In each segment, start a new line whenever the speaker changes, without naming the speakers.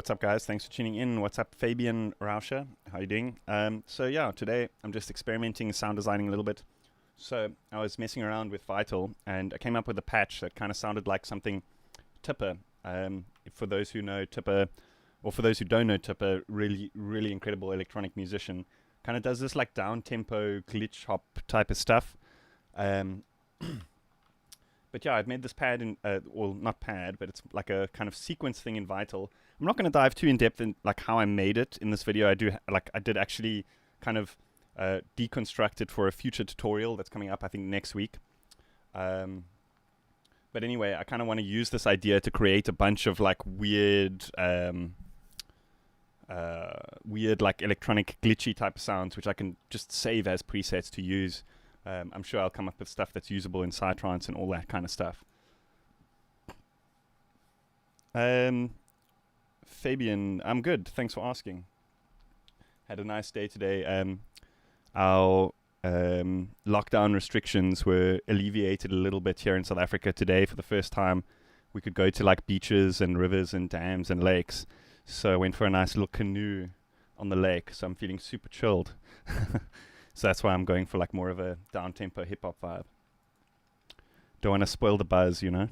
what's up, guys? Thanks for tuning in. What's up, Fabian Rauscher? How you doing? So yeah, today I'm just experimenting, sound designing a little bit. So I was messing around with Vital, and I came up with a patch that kind of sounded like something Tipper. For those who know Tipper, or for those who don't know Tipper, really incredible electronic musician. Kind of does this like down-tempo glitch hop type of stuff. But yeah, I've made this pad in, well, not pad, but it's like a kind of sequence thing in Vital. I'm not going to dive too in depth in like how I made it in this video. I did actually kind of deconstruct it for a future tutorial that's coming up, I think, next week. But anyway, I kind of want to use this idea to create a bunch of like weird like electronic glitchy type of sounds, which I can just save as presets to use. I'm sure I'll come up with stuff that's usable in Sightron and all that kind of stuff. Fabian, I'm good. Thanks for asking. Had a nice day today. Our lockdown restrictions were alleviated a little bit here in South Africa today. For the first time, we could go to like beaches and rivers and dams and lakes. So I went for a nice little canoe on the lake. So I'm feeling super chilled. So that's why I'm going for like more of a down-tempo hip-hop vibe. Don't want to spoil the buzz, you know?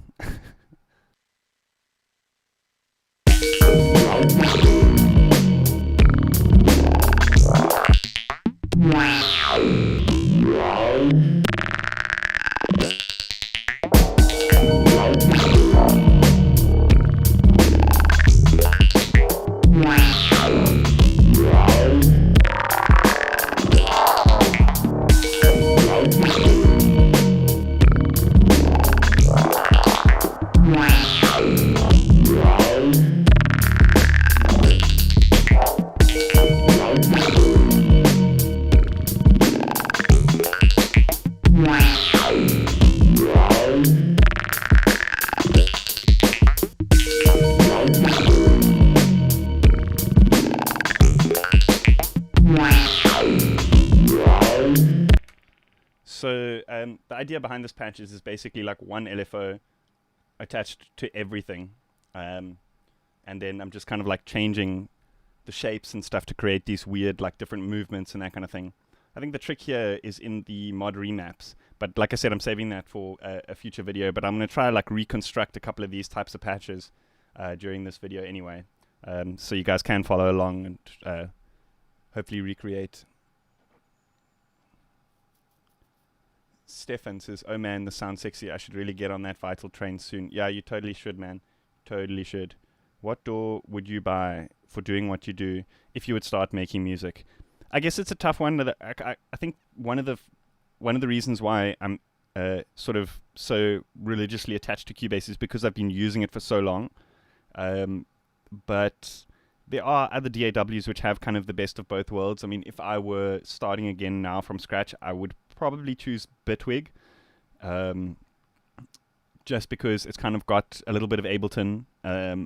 So the idea behind this patch is basically like one LFO attached to everything. And then I'm just kind of like changing the shapes and stuff to create these weird like different movements and that kind of thing. I think the trick here is in the mod remaps. But like I said, I'm saving that for a future video. But I'm going to try like reconstruct a couple of these types of patches during this video anyway. So you guys can follow along and hopefully recreate. Stefan says, "Oh man, this sounds sexy. I should really get on that Vital train soon." Yeah, you totally should, man. Totally should. What DAW would you buy for doing what you do if you would start making music? I guess it's a tough one. That I think one of the reasons why I'm sort of so religiously attached to Cubase is because I've been using it for so long. But there are other DAWs which have kind of the best of both worlds. I mean, if I were starting again now from scratch, I would probably choose Bitwig, just because it's kind of got a little bit of Ableton,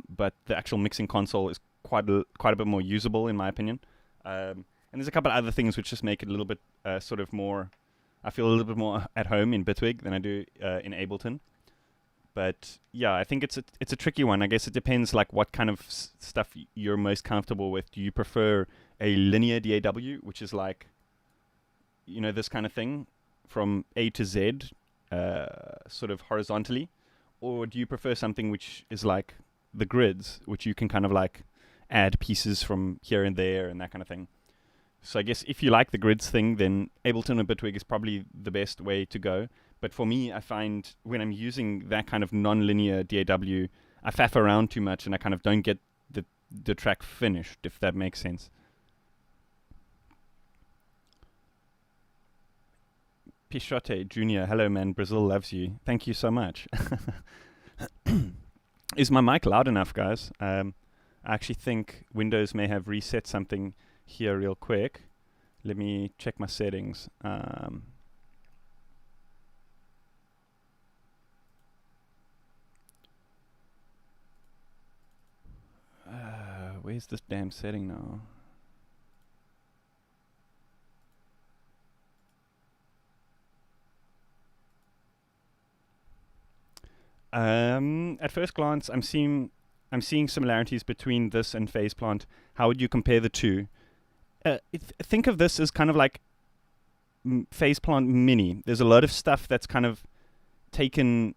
but the actual mixing console is quite a bit more usable in my opinion. And there's a couple of other things which just make it a little bit sort of more. I feel a little bit more at home in Bitwig than I do in Ableton. But yeah, I think it's a tricky one. I guess it depends like what kind of stuff you're most comfortable with. Do you prefer a linear DAW, which is like, you know, this kind of thing from A to Z, sort of horizontally? Or do you prefer something which is like the grids, which you can kind of like add pieces from here and there and that kind of thing? So I guess if you like the grids thing, then Ableton or Bitwig is probably the best way to go. But for me, I find when I'm using that kind of non-linear DAW, I faff around too much and I kind of don't get the track finished, if that makes sense. Pichote Jr., hello man, Brazil loves you. Thank you so much. Is my mic loud enough, guys? I actually think Windows may have reset something here real quick. Let me check my settings. Where's this damn setting now? At first glance, I'm seeing I'm seeing similarities between this and Phase Plant. How would you compare the two? Think of this as kind of like Phase Plant Mini. There's a lot of stuff that's kind of taken.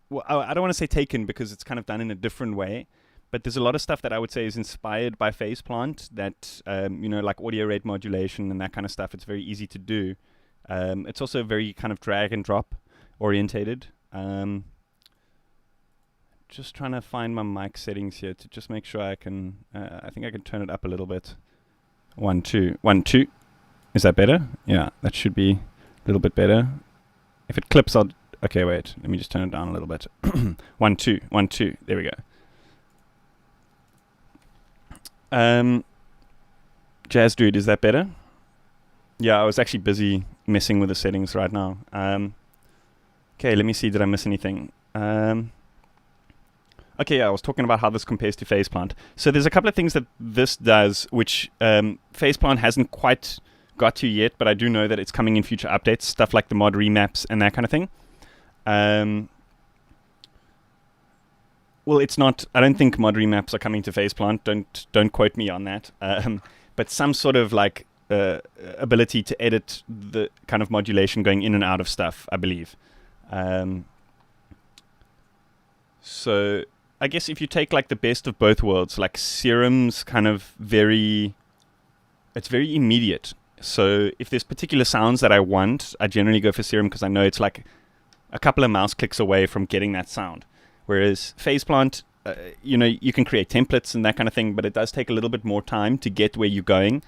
Well, I don't want to say taken because it's kind of done in a different way, but there's a lot of stuff that I would say is inspired by Phase Plant. That like audio rate modulation and that kind of stuff. It's very easy to do. It's also very kind of drag and drop orientated. Just trying to find my mic settings here to just make sure I can. I think I can turn it up a little bit. 1 2 1 2. Is that better? Yeah, that should be a little bit better. If it clips, I'll. Okay, wait. Let me just turn it down a little bit. 1 2 1 2. There we go. Jazz Dude, is that better? Yeah, I was actually busy messing with the settings right now. Okay, let me see. Did I miss anything? Okay, yeah, I was talking about how this compares to Phase Plant. So there's a couple of things that this does, which Phase Plant hasn't quite got to yet, but I do know that it's coming in future updates, stuff like the mod remaps and that kind of thing. Well, it's not. I don't think mod remaps are coming to Phase Plant. Don't quote me on that. But some sort of like ability to edit the kind of modulation going in and out of stuff, I believe. So I guess if you take like the best of both worlds, like Serum's kind of it's very immediate. So if there's particular sounds that I want, I generally go for Serum because I know it's like a couple of mouse clicks away from getting that sound. Whereas Phase Plant, you can create templates and that kind of thing, but it does take a little bit more time to get where you're going.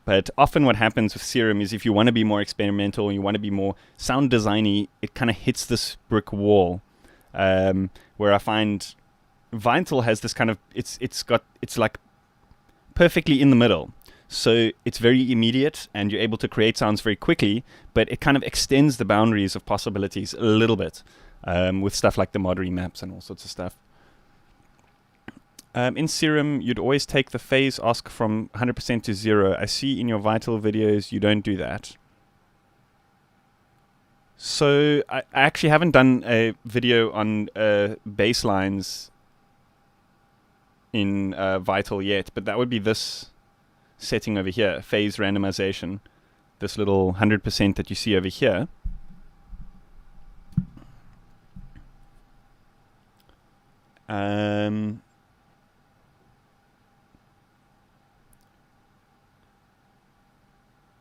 But often what happens with Serum is if you want to be more experimental and you want to be more sound designy, it kind of hits this brick wall. Where I find Vinyl has this kind of it's like perfectly in the middle, so it's very immediate and you're able to create sounds very quickly, but it kind of extends the boundaries of possibilities a little bit with stuff like the mod remaps and all sorts of stuff. In Serum, you'd always take the phase ask from 100% to 0. I see in your Vital videos you don't do that. So I actually haven't done a video on bass lines in Vital yet, but that would be this setting over here, phase randomization, this little 100% that you see over here.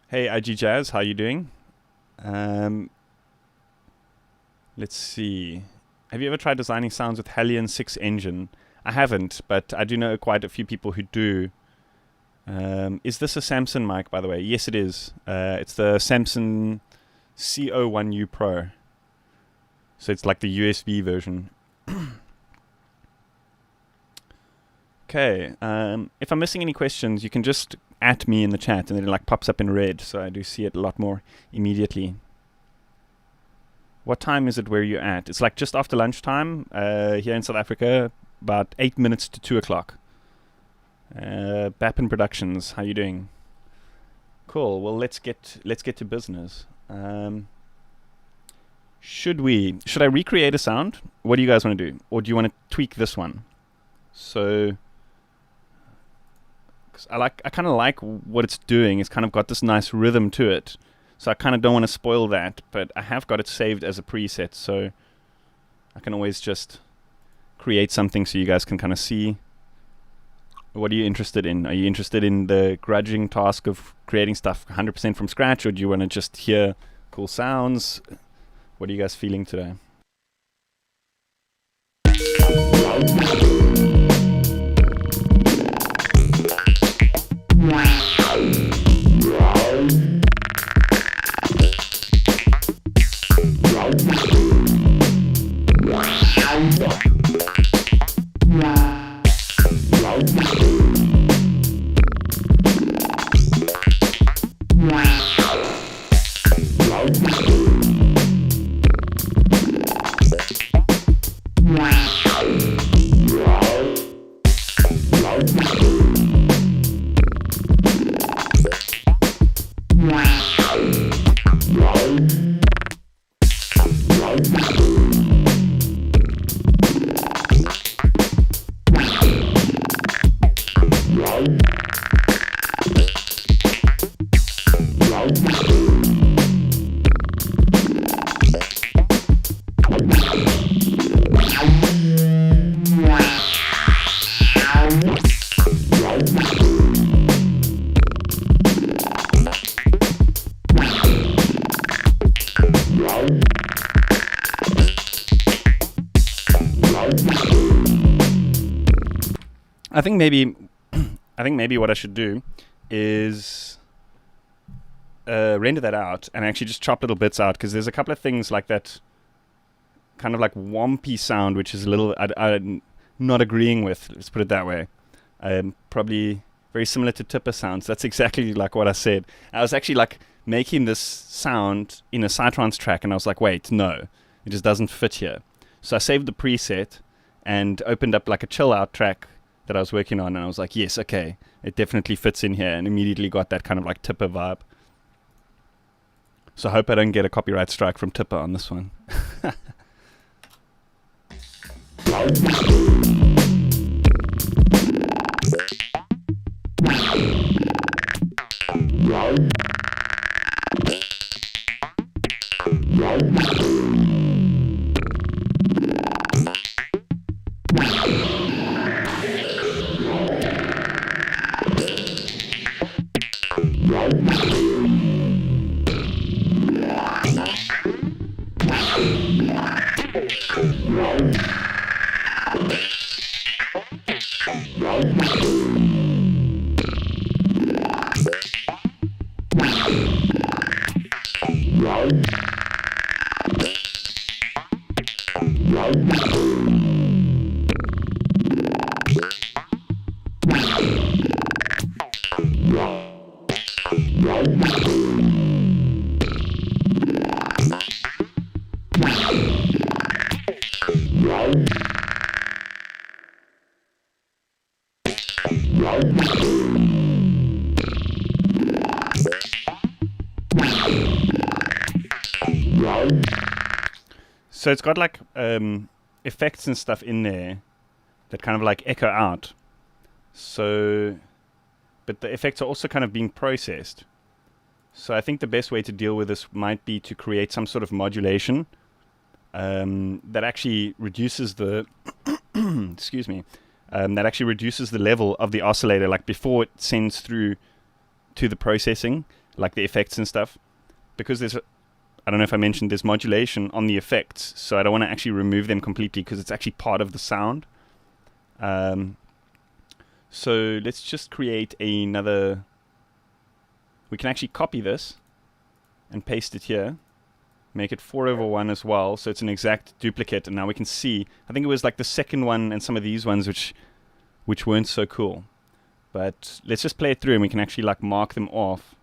Hey, IG Jazz, how you doing? Let's see. Have you ever tried designing sounds with Halion 6 engine? I haven't, but I do know quite a few people who do. Is this a Samson mic, by the way? Yes, it is. It's the Samson CO1U Pro. So it's like the USB version. Okay. If I'm missing any questions, you can just at me in the chat, and then it like pops up in red, so I do see it a lot more immediately. What time is it where you're at? It's like just after lunchtime here in South Africa, about 8 minutes to 2 o'clock. Bappin Productions, how you doing? Cool. Well, let's get to business. Should I recreate a sound? What do you guys want to do, or do you want to tweak this one? So, 'cause I kind of like what it's doing. It's kind of got this nice rhythm to it. So I kind of don't want to spoil that, but I have got it saved as a preset, so I can always just create something so you guys can kind of see. What are you interested in? Are you interested in the grudging task of creating stuff 100% from scratch, or do you want to just hear cool sounds? What are you guys feeling today? I think maybe what I should do is render that out and actually just chop little bits out, because there's a couple of things like that kind of like wompy sound, which is a little I'm not agreeing with. Let's put it that way. Probably very similar to tipper sounds. That's exactly like what I said. I was actually like making this sound in a Sightron's track, and I was like, wait, no, it just doesn't fit here. So I saved the preset and opened up like a chill out track that I was working on, and I was like, yes, okay, it definitely fits in here, and immediately got that kind of like tipper vibe. So I hope I don't get a copyright strike from tipper on this one. So it's got like effects and stuff in there that kind of like echo out. So, but the effects are also kind of being processed. So I think the best way to deal with this might be to create some sort of modulation that actually reduces the excuse me, that actually reduces the level of the oscillator, like before it sends through to the processing, like the effects and stuff. Because there's I don't know if I mentioned there's modulation on the effects, so I don't want to actually remove them completely because it's actually part of the sound. So let's just create another. We can actually copy this and paste it here, make it 4/1 as well, so it's an exact duplicate. And now we can see, I think it was like the second one and some of these ones which weren't so cool. But let's just play it through and we can actually like mark them off.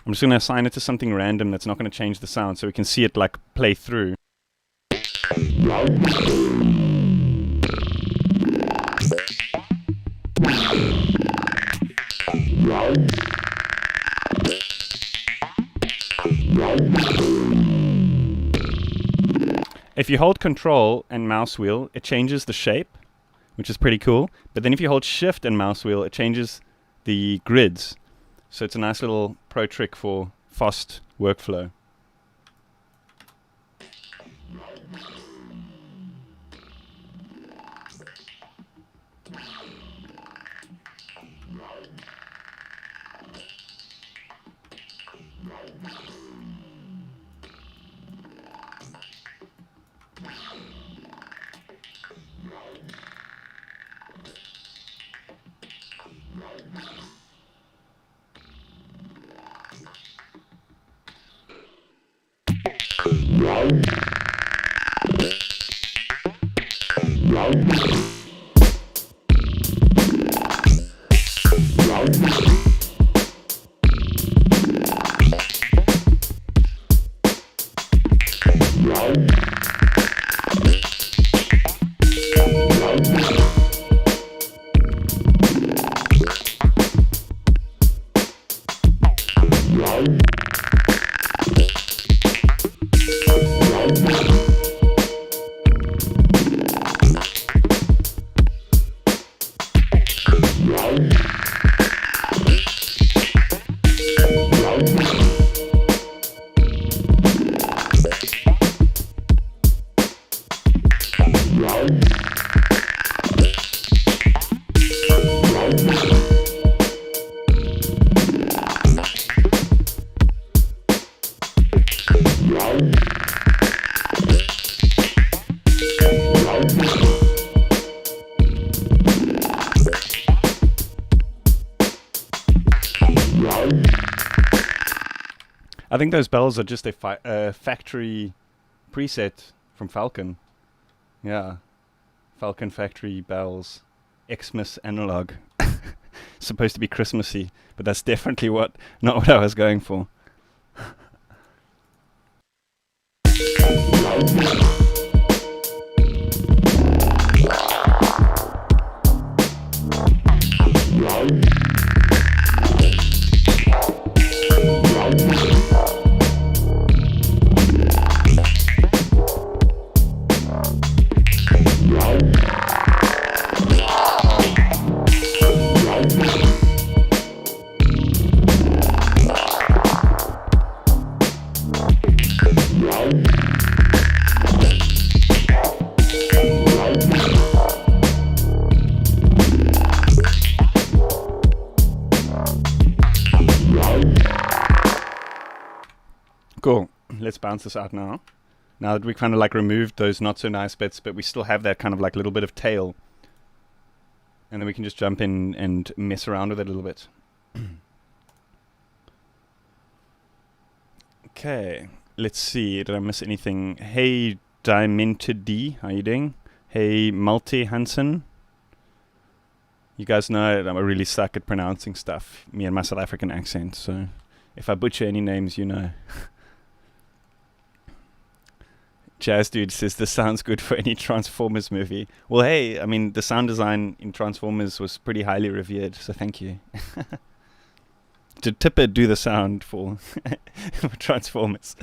I'm just going to assign it to something random that's not going to change the sound, so we can see it like play through. If you hold Control and mouse wheel, it changes the shape, which is pretty cool. But then if you hold Shift and mouse wheel, it changes the grids. So it's a nice little pro trick for fast workflow. I think those bells are just a factory preset from Falcon. Yeah. Falcon factory bells. Xmas analog. Supposed to be Christmassy, but that's definitely not what I was going for. Cool. Let's bounce this out now. Now that we kind of like removed those not so nice bits, but we still have that kind of like little bit of tail. And then we can just jump in and mess around with it a little bit. Okay. Let's see. Did I miss anything? Hey, Dimented D. How you doing? Hey, Multi Hansen. You guys know I'm really suck at pronouncing stuff. Me and my South African accent. So if I butcher any names, you know. Jazz Dude says this sounds good for any Transformers movie. Well, hey, I mean, the sound design in Transformers was pretty highly revered, so thank you. Did Tipper do the sound for, for Transformers?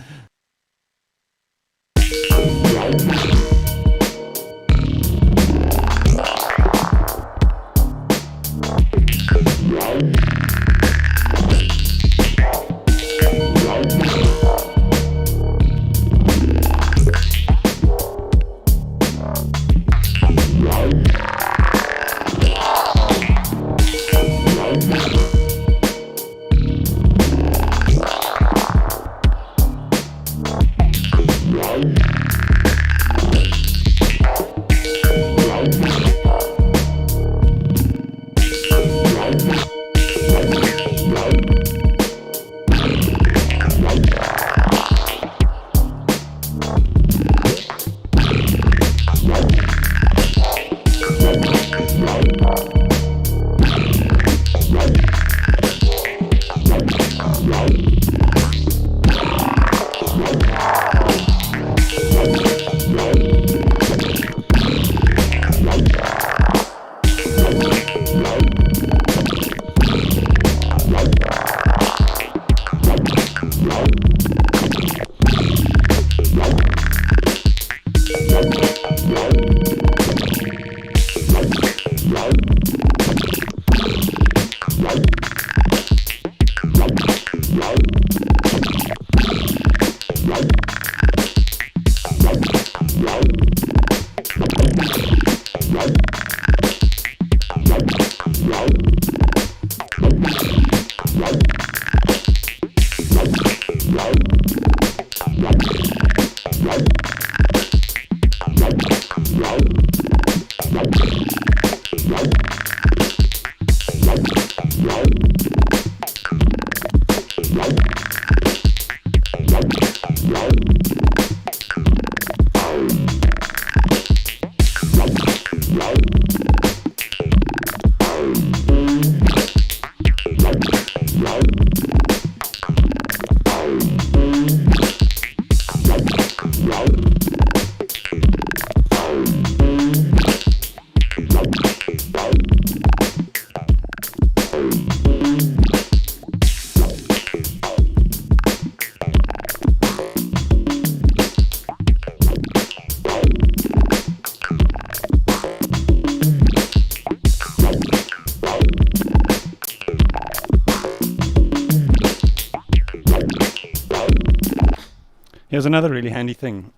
Here's another really handy thing.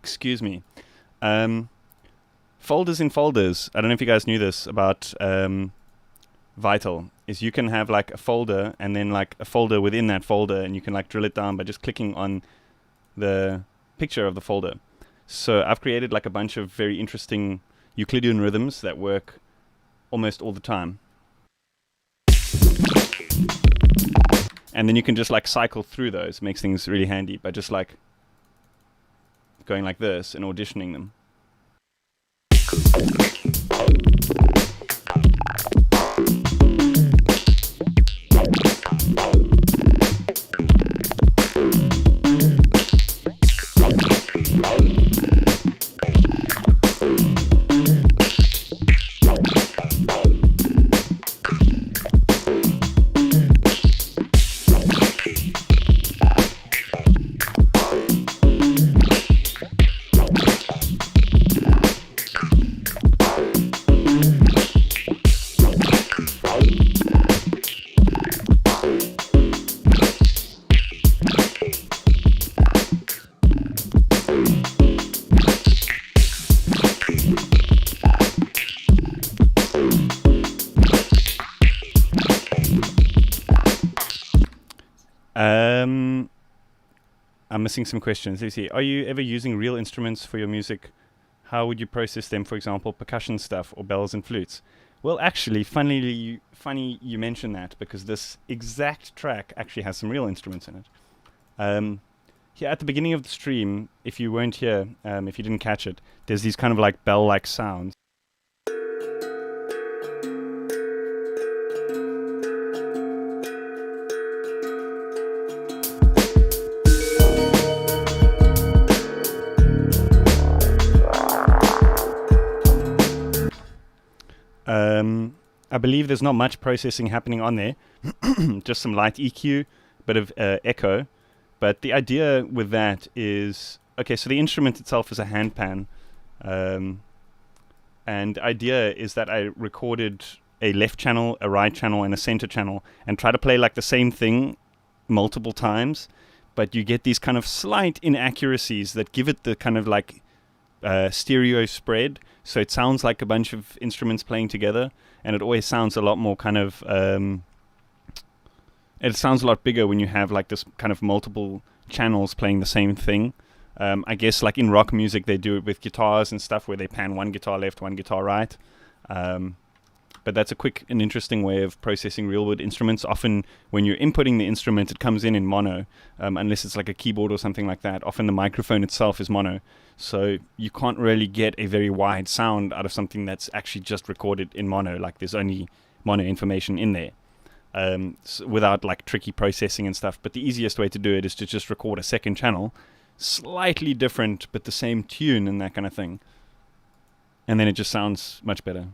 Excuse me. Folders in folders. I don't know if you guys knew this about Vital. is you can have like a folder and then like a folder within that folder, and you can like drill it down by just clicking on the picture of the folder. So I've created like a bunch of very interesting Euclidean rhythms that work almost all the time. And then you can just like cycle through those. Makes things really handy by just like going like this and auditioning them. I'm missing some questions. Let's see. Are you ever using real instruments for your music? How would you process them, for example, percussion stuff or bells and flutes? Well, actually, funny you mention that, because this exact track actually has some real instruments in it. Here at the beginning of the stream, if you weren't here, if you didn't catch it, there's these kind of like bell-like sounds. I believe there's not much processing happening on there, just some light EQ, bit of echo. But the idea with that is, okay, so the instrument itself is a handpan. And the idea is that I recorded a left channel, a right channel, and a center channel, and try to play like the same thing multiple times. But you get these kind of slight inaccuracies that give it the kind of like stereo spread. So it sounds like a bunch of instruments playing together, and it always sounds a lot more kind of it sounds a lot bigger when you have like this kind of multiple channels playing the same thing. I guess like in rock music they do it with guitars and stuff, where they pan one guitar left, one guitar right. But that's a quick and interesting way of processing real-world instruments. Often when you're inputting the instrument, it comes in mono, unless it's like a keyboard or something like that. Often the microphone itself is mono. So you can't really get a very wide sound out of something that's actually just recorded in mono. Like there's only mono information in there, so without like tricky processing and stuff. But the easiest way to do it is to just record a second channel, slightly different, but the same tune and that kind of thing. And then it just sounds much better.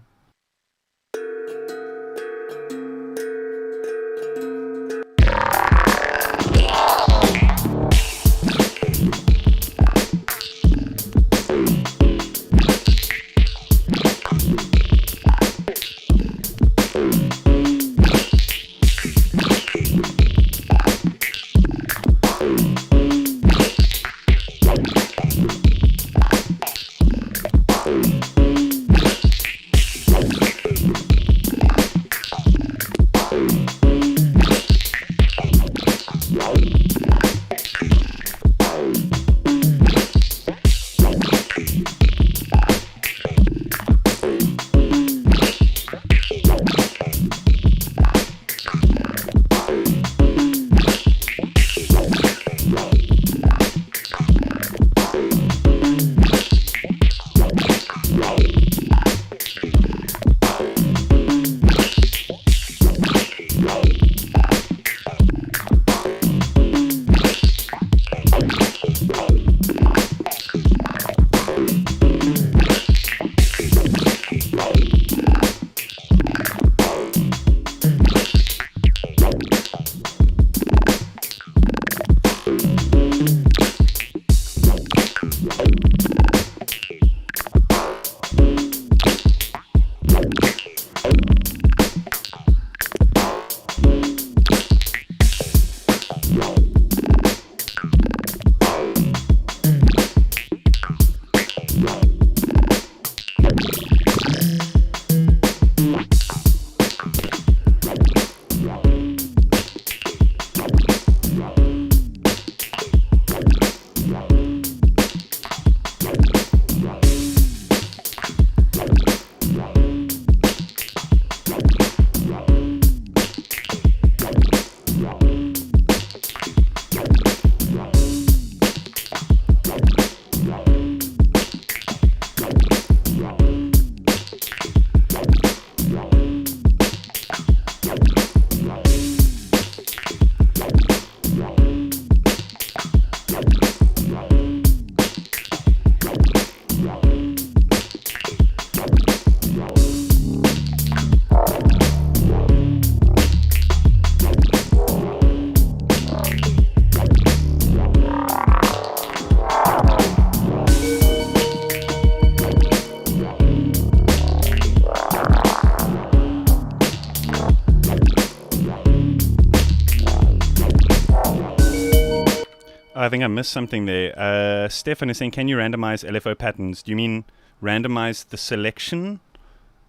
I think I missed something there. Stefan is saying, can you randomize LFO patterns? Do you mean randomize the selection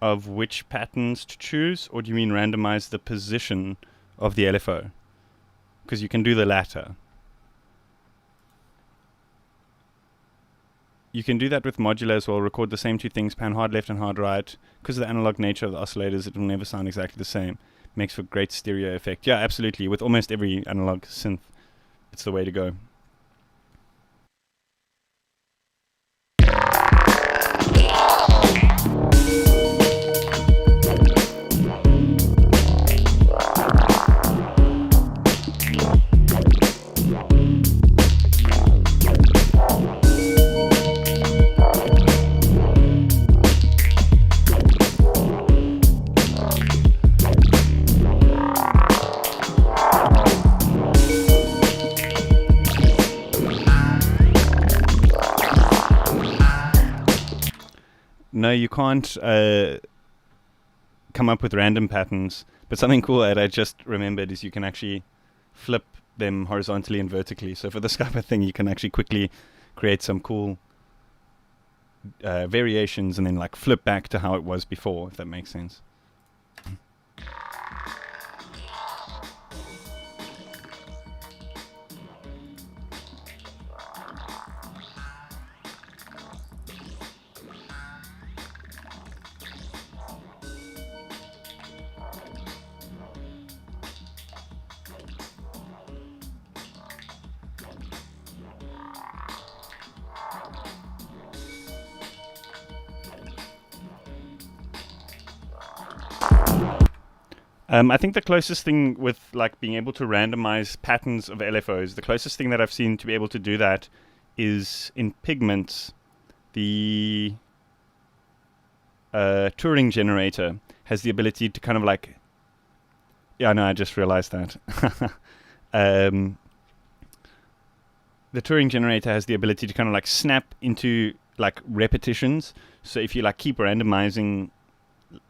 of which patterns to choose, or do you mean randomize the position of the LFO? Because you can do the latter. You can do that with modular as well. Record the same two things, pan hard left and hard right. Because of the analog nature of the oscillators, it will never sound exactly the same. Makes for great stereo effect. Yeah, absolutely. With almost every analog synth, it's the way to go. No, you can't come up with random patterns. But something cool that I just remembered is you can actually flip them horizontally and vertically. So for this type of thing, you can actually quickly create some cool variations and then like flip back to how it was before, if that makes sense. I think the closest thing with like being able to randomize patterns of LFOs, the closest thing that I've seen to be able to do that is in Pigments. The Turing generator has the ability to kind of like, yeah, no, I just realized that. The Turing generator has the ability to kind of like snap into like repetitions. So if you like keep randomizing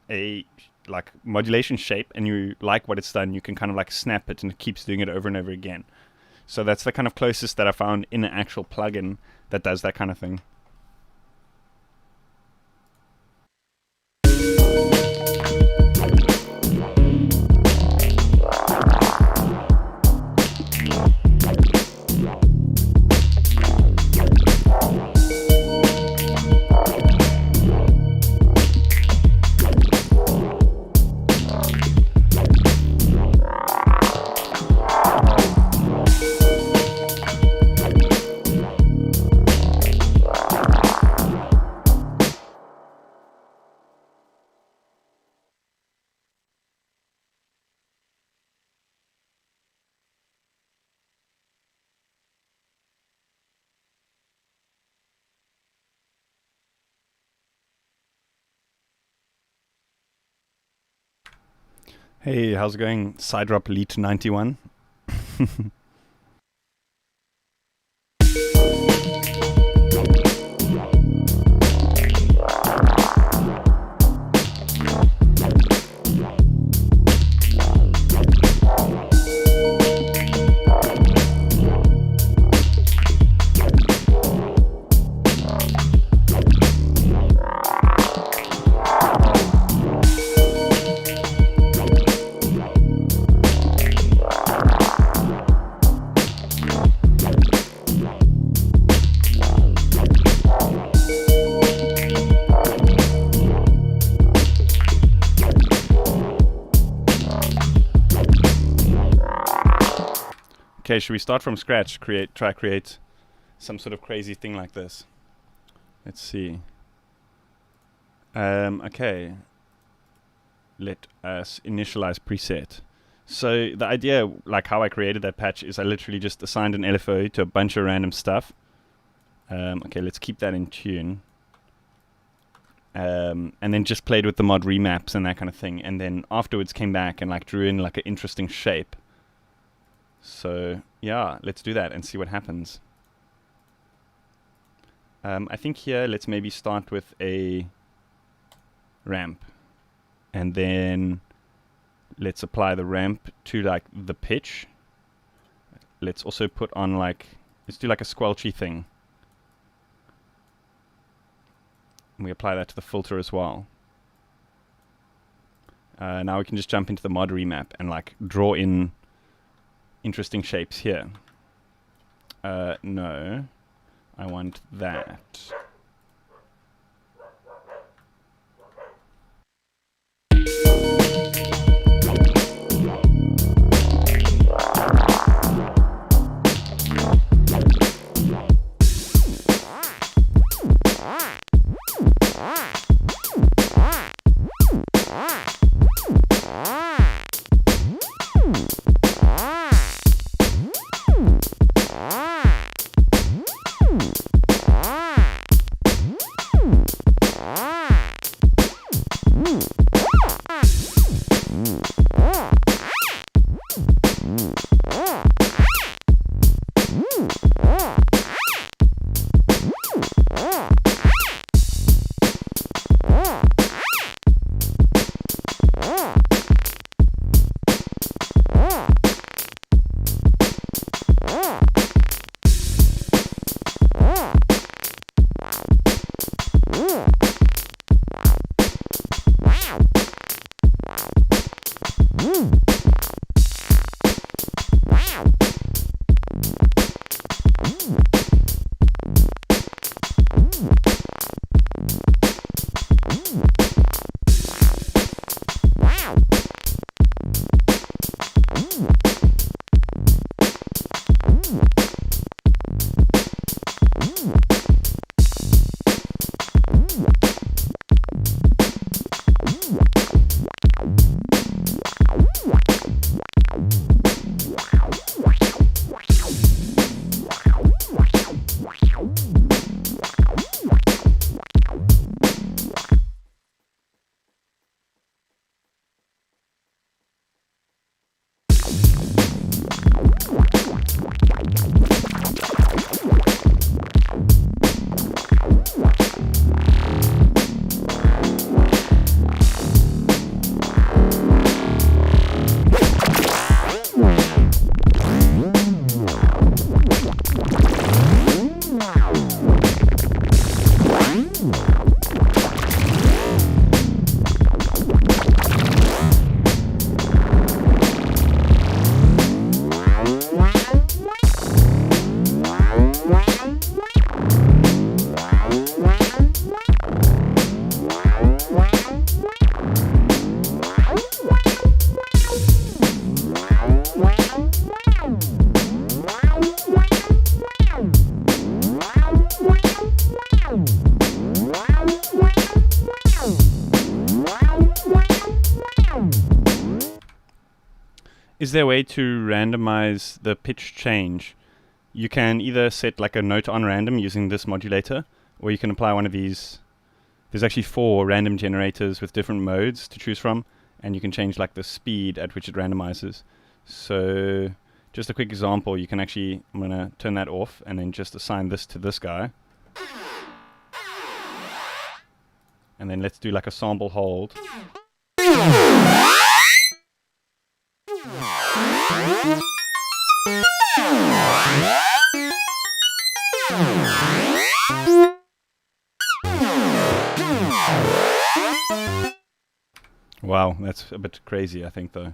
a like modulation shape and you like what it's done, you can kind of like snap it and it keeps doing it over and over again. So that's the kind of closest that I found in an actual plugin that does that kind of thing. Hey, how's it going? Sidrop Elite 91. Okay, should we start from scratch? Try create some sort of crazy thing like this. Let's see. Okay. Let us initialize preset. So the idea, like how I created that patch, is I literally just assigned an LFO to a bunch of random stuff. Okay, let's keep that in tune. And then just played with the mod remaps and that kind of thing. And then afterwards came back and like drew in like an interesting shape. So yeah, let's do that and see what happens. I think here let's maybe start with a ramp, and then let's apply the ramp to like the pitch. Let's also put on like let's do like a squelchy thing. And we apply that to the filter as well. Now we can just jump into the mod remap and like draw in interesting shapes here. No, I want that. Is there a way to randomize the pitch change? You can either set like a note on random using this modulator, or you can apply one of these. There's actually 4 random generators with different modes to choose from, and you can change like the speed at which it randomizes. So just a quick example, you can actually, I'm going to turn that off and then just assign this to this guy. And then let's do like a sample hold. Wow, that's a bit crazy, I think, though.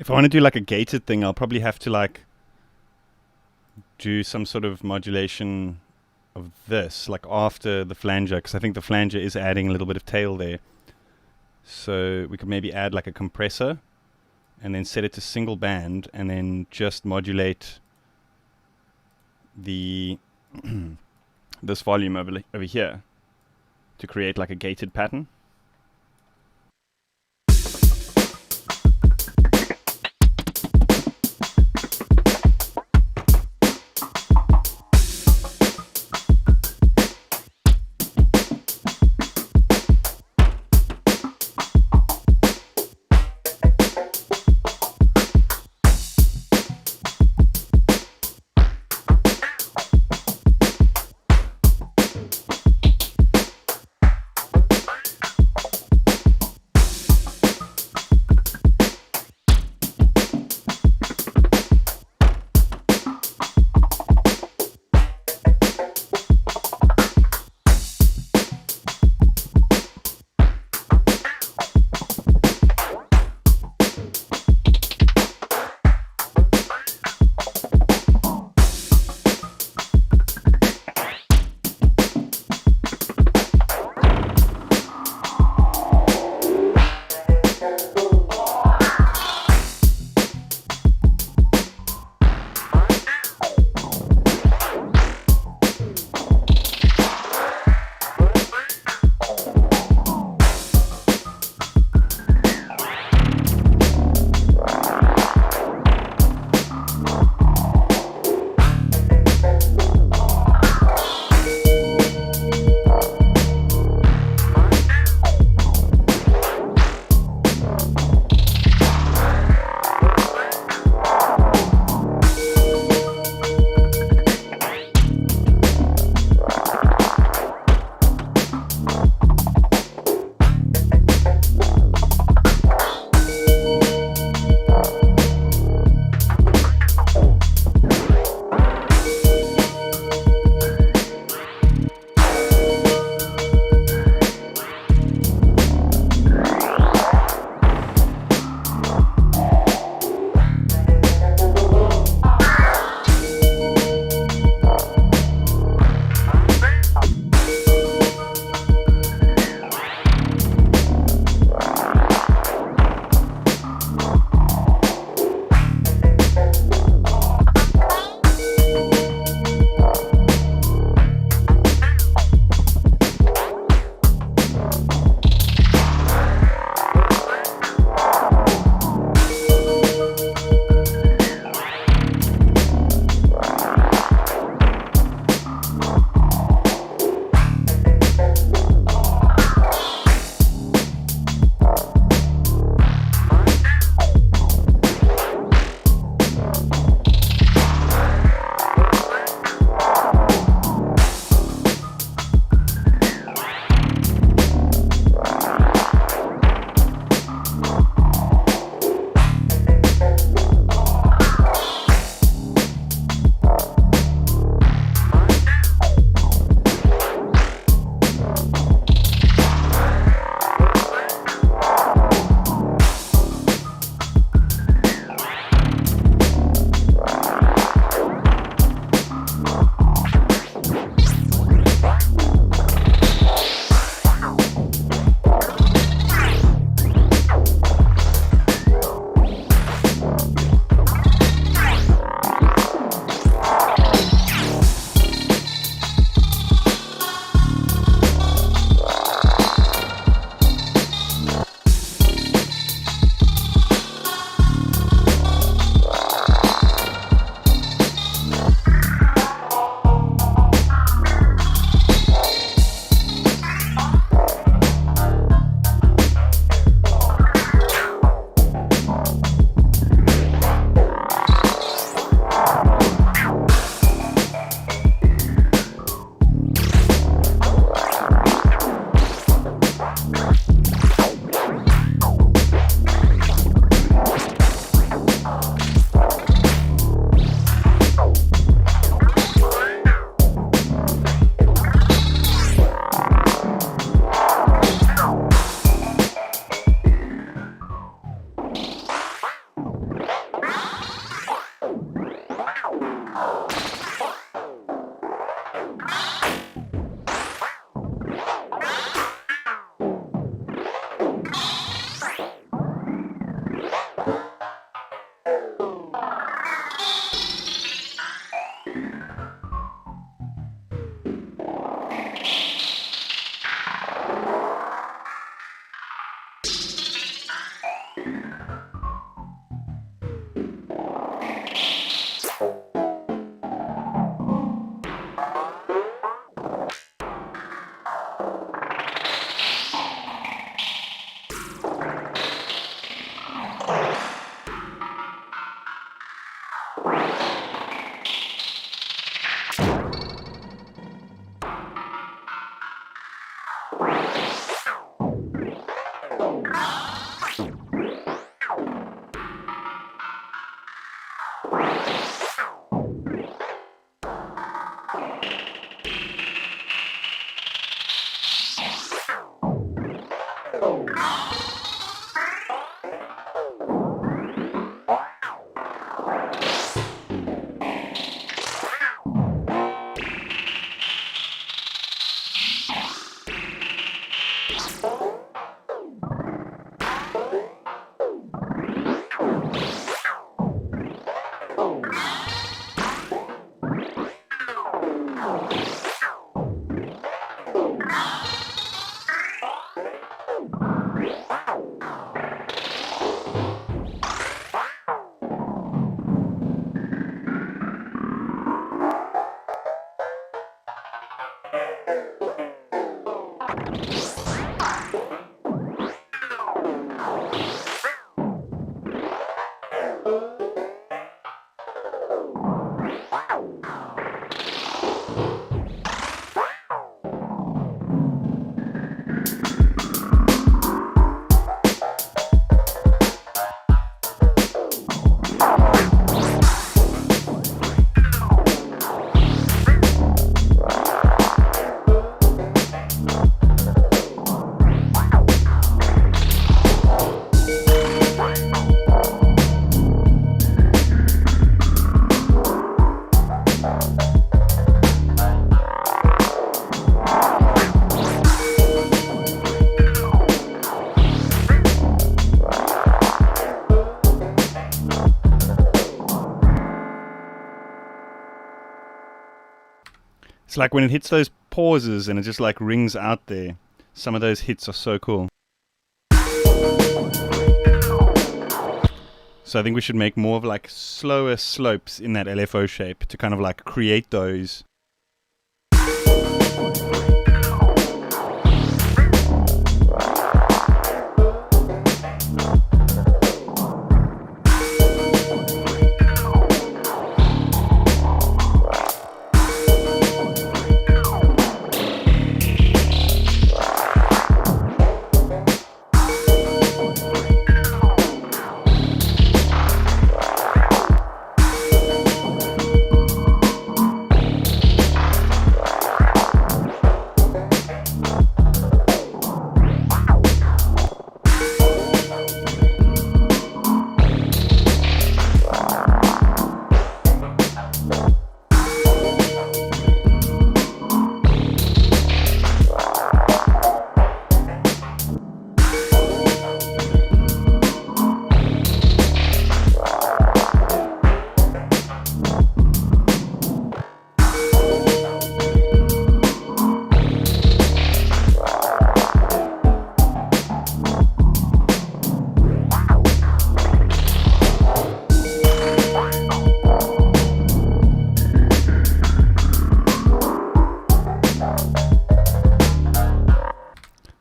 If I want to do like a gated thing, I'll probably have to like do some sort of modulation of this, like after the flanger, because I think the flanger is adding a little bit of tail there. So we could maybe add like a compressor and then set it to single band and then just modulate the this volume over here to create like a gated pattern. It's like when it hits those pauses and it just like rings out there. Some of those hits are so cool. So I think we should make more of like slower slopes in that LFO shape to kind of like create those.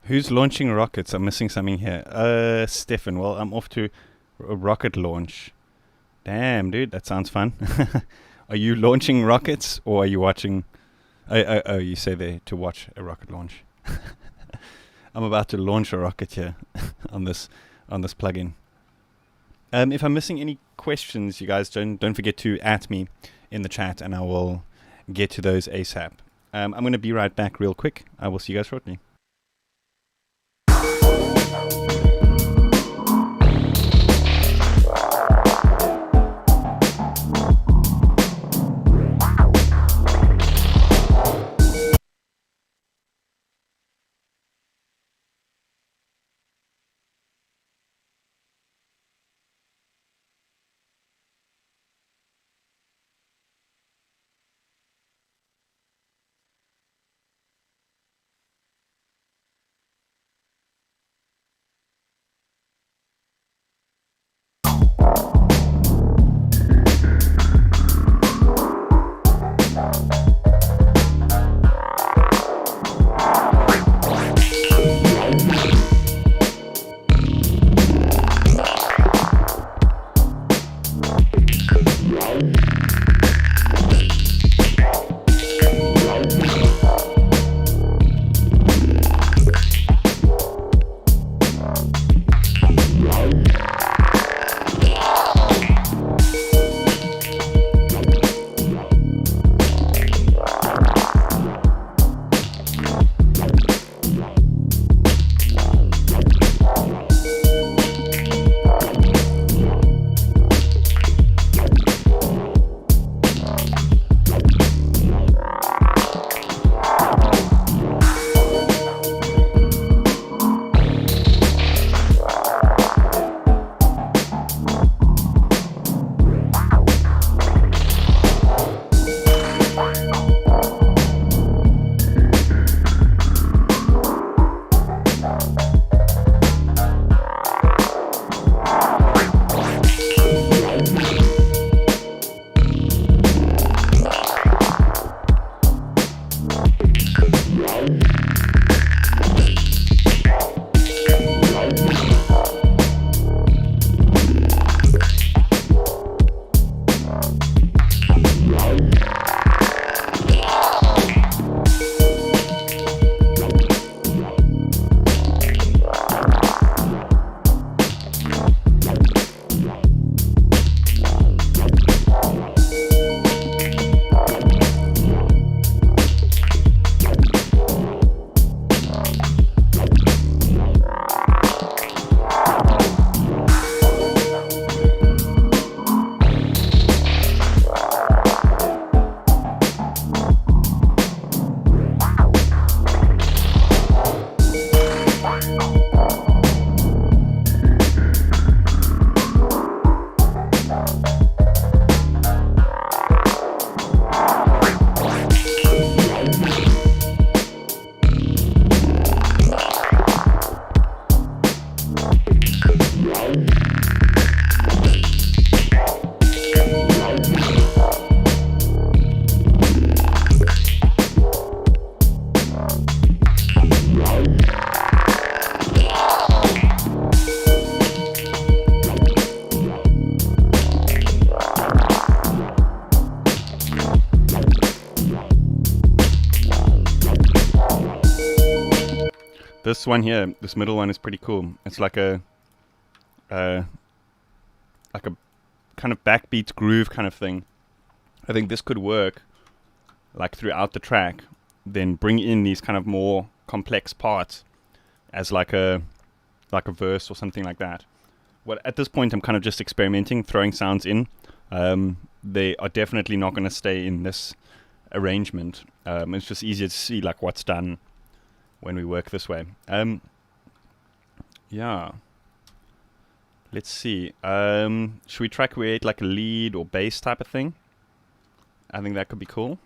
Who's launching rockets? I'm missing something here. Stefan. Well, I'm off to a rocket launch. Damn, dude, that sounds fun. Are you launching rockets or are you watching? Oh, you say there to watch a rocket launch. I'm about to launch a rocket here on this plugin. If I'm missing any questions, you guys don't forget to @ me in the chat, and I will get to those ASAP. I'm going to be right back real quick. I will see you guys shortly. This one here, this middle one is pretty cool. It's like a kind of backbeat groove kind of thing. I think this could work like throughout the track, then bring in these kind of more complex parts as like a verse or something like that. Well, at this point I'm kind of just experimenting, throwing sounds in. They are definitely not going to stay in this arrangement. It's just easier to see like what's done when we work this way. Yeah. Let's see. Should we try create like a lead or bass type of thing? I think that could be cool.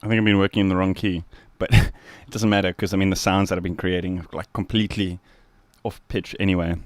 I think I've been working in the wrong key, but it doesn't matter because I mean the sounds that I've been creating are like completely off pitch anyway.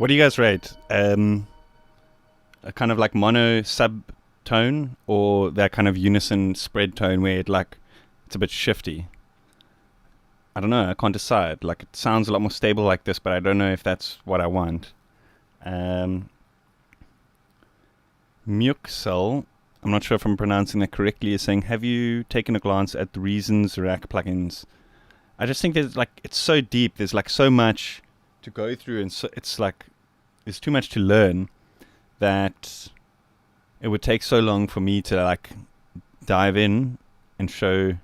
What do you guys rate? A kind of like mono sub-tone, or that kind of unison spread tone where it's a bit shifty? I don't know. I can't decide. Like, it sounds a lot more stable like this, but I don't know if that's what I want. Muxel, I'm not sure if I'm pronouncing that correctly, is saying, have you taken a glance at the Reasons Rack plugins? I just think it's so deep. There's so much to go through, and so there's too much to learn that it would take so long for me to dive in and show.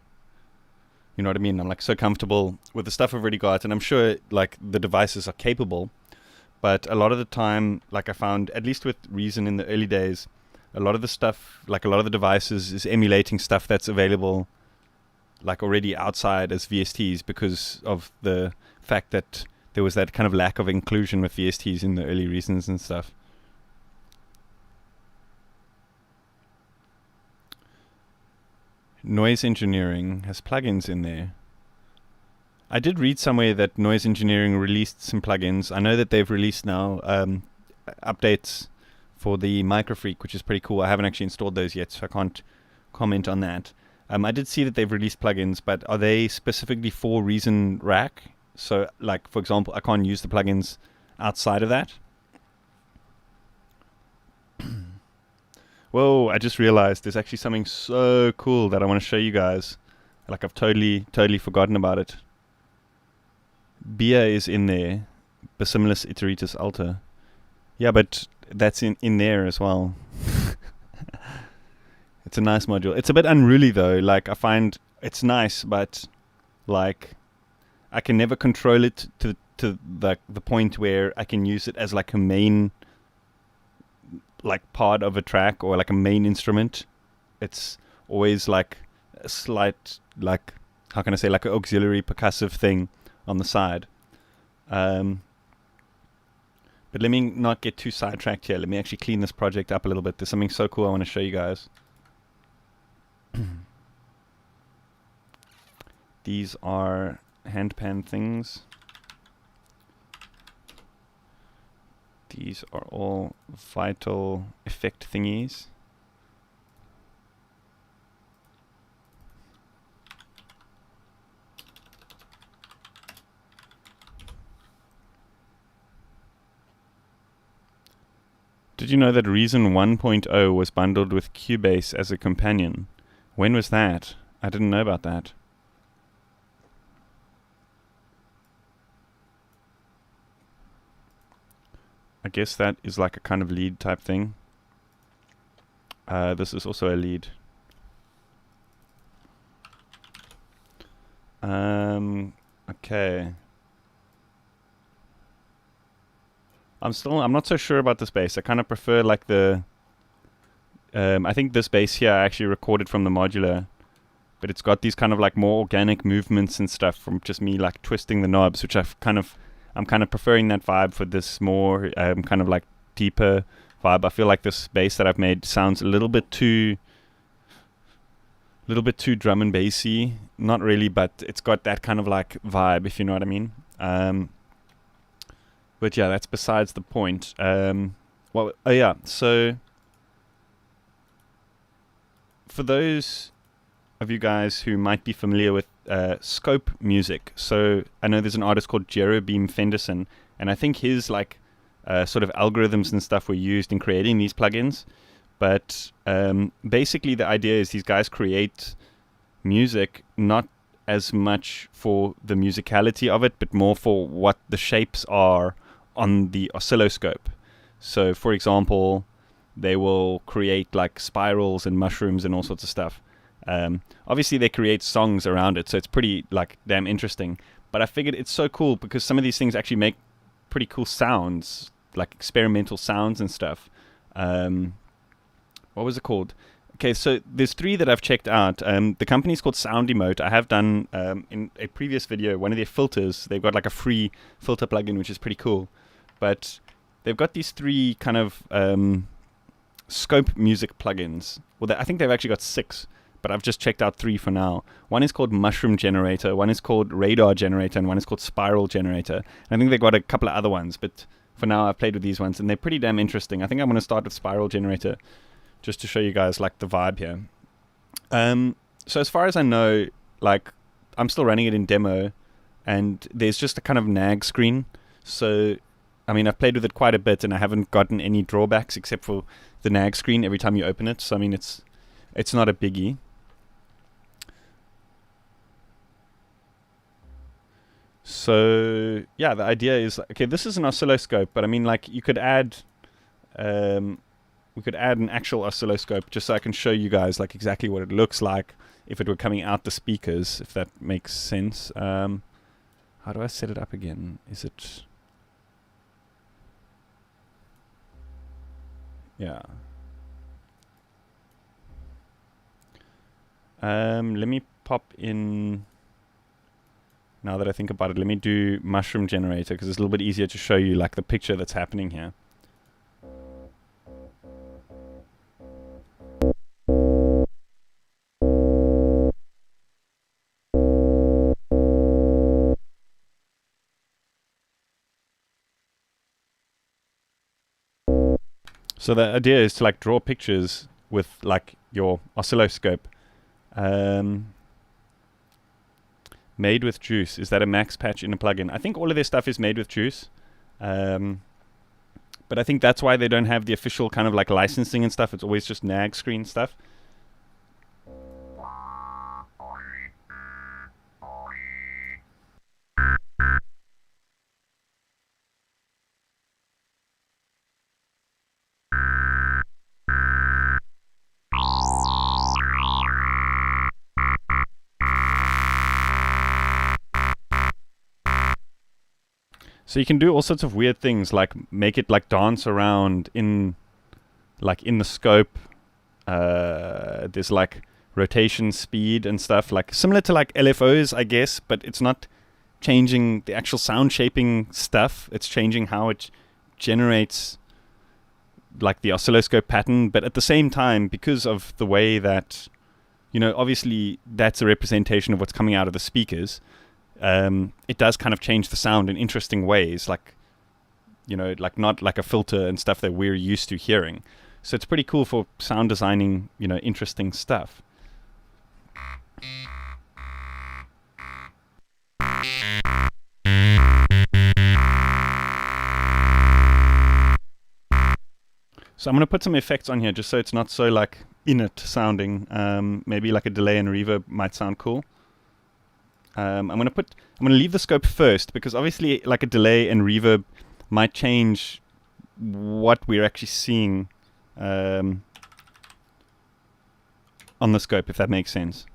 You know what I mean? I'm so comfortable with the stuff I've already got, and I'm sure the devices are capable. But a lot of the time, I found, at least with Reason in the early days, a lot of the stuff, a lot of the devices is emulating stuff that's available already outside as VSTs, because of the fact that there was that kind of lack of inclusion with VSTs in the early Reasons and stuff. Noise Engineering has plugins in there. I did read somewhere that Noise Engineering released some plugins. I know that they've released now updates for the Microfreak, which is pretty cool. I haven't actually installed those yet, so I can't comment on that. I did see that they've released plugins, but are they specifically for Reason Rack? So, for example, I can't use the plugins outside of that. Whoa, I just realized there's actually something so cool that I want to show you guys. I've totally forgotten about it. Bia is in there. Basimilis Iteritus Alta. Yeah, but that's in there as well. It's a nice module. It's a bit unruly though. I find it's nice, but I can never control it to the point where I can use it as a main part of a track, or a main instrument. It's always a slight how can I say, an auxiliary percussive thing on the side. But let me not get too sidetracked here. Let me actually clean this project up a little bit. There's something so cool I want to show you guys. These are handpan things. These are all vital effect thingies. Did you know that Reason 1.0 was bundled with Cubase as a companion? When was that? I didn't know about that. I guess that is a kind of lead type thing. This is also a lead. Okay. I'm not so sure about this bass. I kind of prefer the I think this bass here I actually recorded from the modular, but it's got these kind of more organic movements and stuff from just me twisting the knobs, which I'm kind of preferring that vibe for this more kind of deeper vibe. I feel this bass that I've made sounds a little bit too drum and bassy. Not really, but it's got that kind of vibe, if you know what I mean. But yeah, that's besides the point. So for those of you guys who might be familiar with scope music, so I know there's an artist called Jerobeam Fenderson, and I think his sort of algorithms and stuff were used in creating these plugins. But basically the idea is these guys create music not as much for the musicality of it, but more for what the shapes are on the oscilloscope. So for example, they will create spirals and mushrooms and all sorts of stuff. Obviously they create songs around it, so it's pretty damn interesting. But I figured it's so cool because some of these things actually make pretty cool sounds, experimental sounds and stuff. What was it called? Okay, so there's 3 that I've checked out. The company's called SoundEmote. I have done in a previous video one of their filters. They've got a free filter plugin, which is pretty cool. But they've got these 3 kind of scope music plugins. Well, I think they've actually got 6, but I've just checked out 3 for now. One is called Mushroom Generator, one is called Radar Generator, and one is called Spiral Generator. And I think they've got a couple of other ones, but for now I've played with these ones, and they're pretty damn interesting. I think I'm going to start with Spiral Generator just to show you guys like the vibe here. So as far as I know, like I'm still running it in demo, and there's just a kind of nag screen. So I mean, I've played with it quite a bit, and I haven't gotten any drawbacks except for the nag screen every time you open it. So I mean, it's not a biggie. So yeah, the idea is, okay, this is an oscilloscope, but I mean, like you could add, we could add an actual oscilloscope just so I can show you guys like exactly what it looks like if it were coming out the speakers, if that makes sense. How do I set it up again? Is it? Yeah. Let me pop in. Now that I think about it, let me do Mushroom Generator, because it's a little bit easier to show you like the picture that's happening here. So the idea is to like draw pictures with like your oscilloscope. Made with Juice. Is that a max patch in a plugin? I think all of their stuff is made with Juice. But I think that's why they don't have the official kind of like licensing and stuff. It's always just nag screen stuff. So you can do all sorts of weird things, like make it like dance around in the scope. There's like rotation speed and stuff, like similar to like LFOs, I guess, but it's not changing the actual sound shaping stuff. It's changing how it generates like the oscilloscope pattern. But at the same time, because of the way that, you know, obviously that's a representation of what's coming out of the speakers. It does kind of change the sound in interesting ways, like, you know, like not like a filter and stuff that we're used to hearing. So it's pretty cool for sound designing, you know, interesting stuff. So I'm going to put some effects on here just so it's not so like in-it sounding. Maybe like a delay and reverb might sound cool. I'm going to leave the scope first, because obviously like a delay and reverb might change what we're actually seeing on the scope, if that makes sense.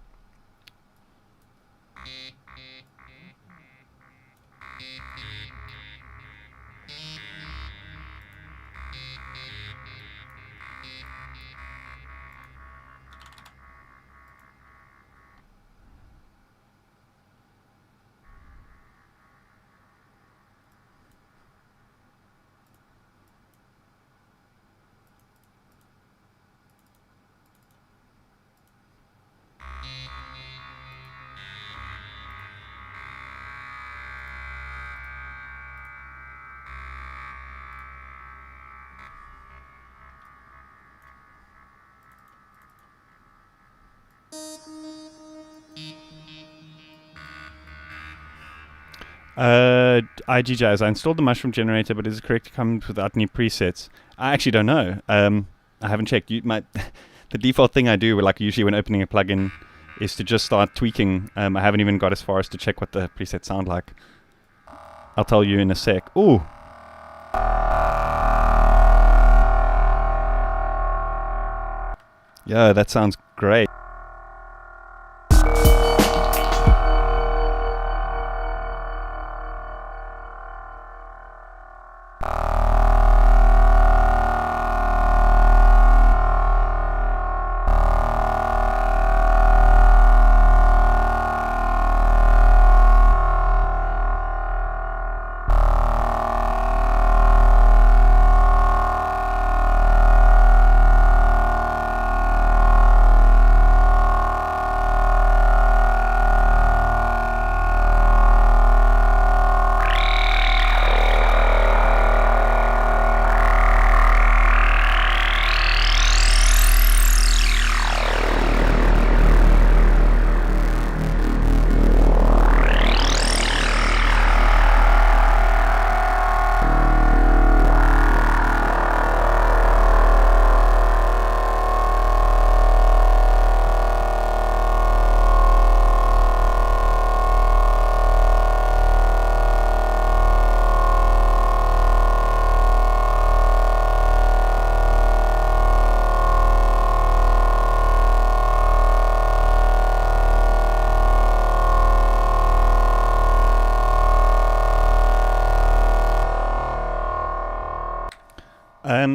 IG Jazz, I installed the Mushroom Generator, but is it correct to come without any presets? I actually don't know. I haven't checked. The default thing I do, like usually when opening a plugin, is to just start tweaking. I haven't even got as far as to check what the presets sound like. I'll tell you in a sec. Ooh. Yeah, that sounds great.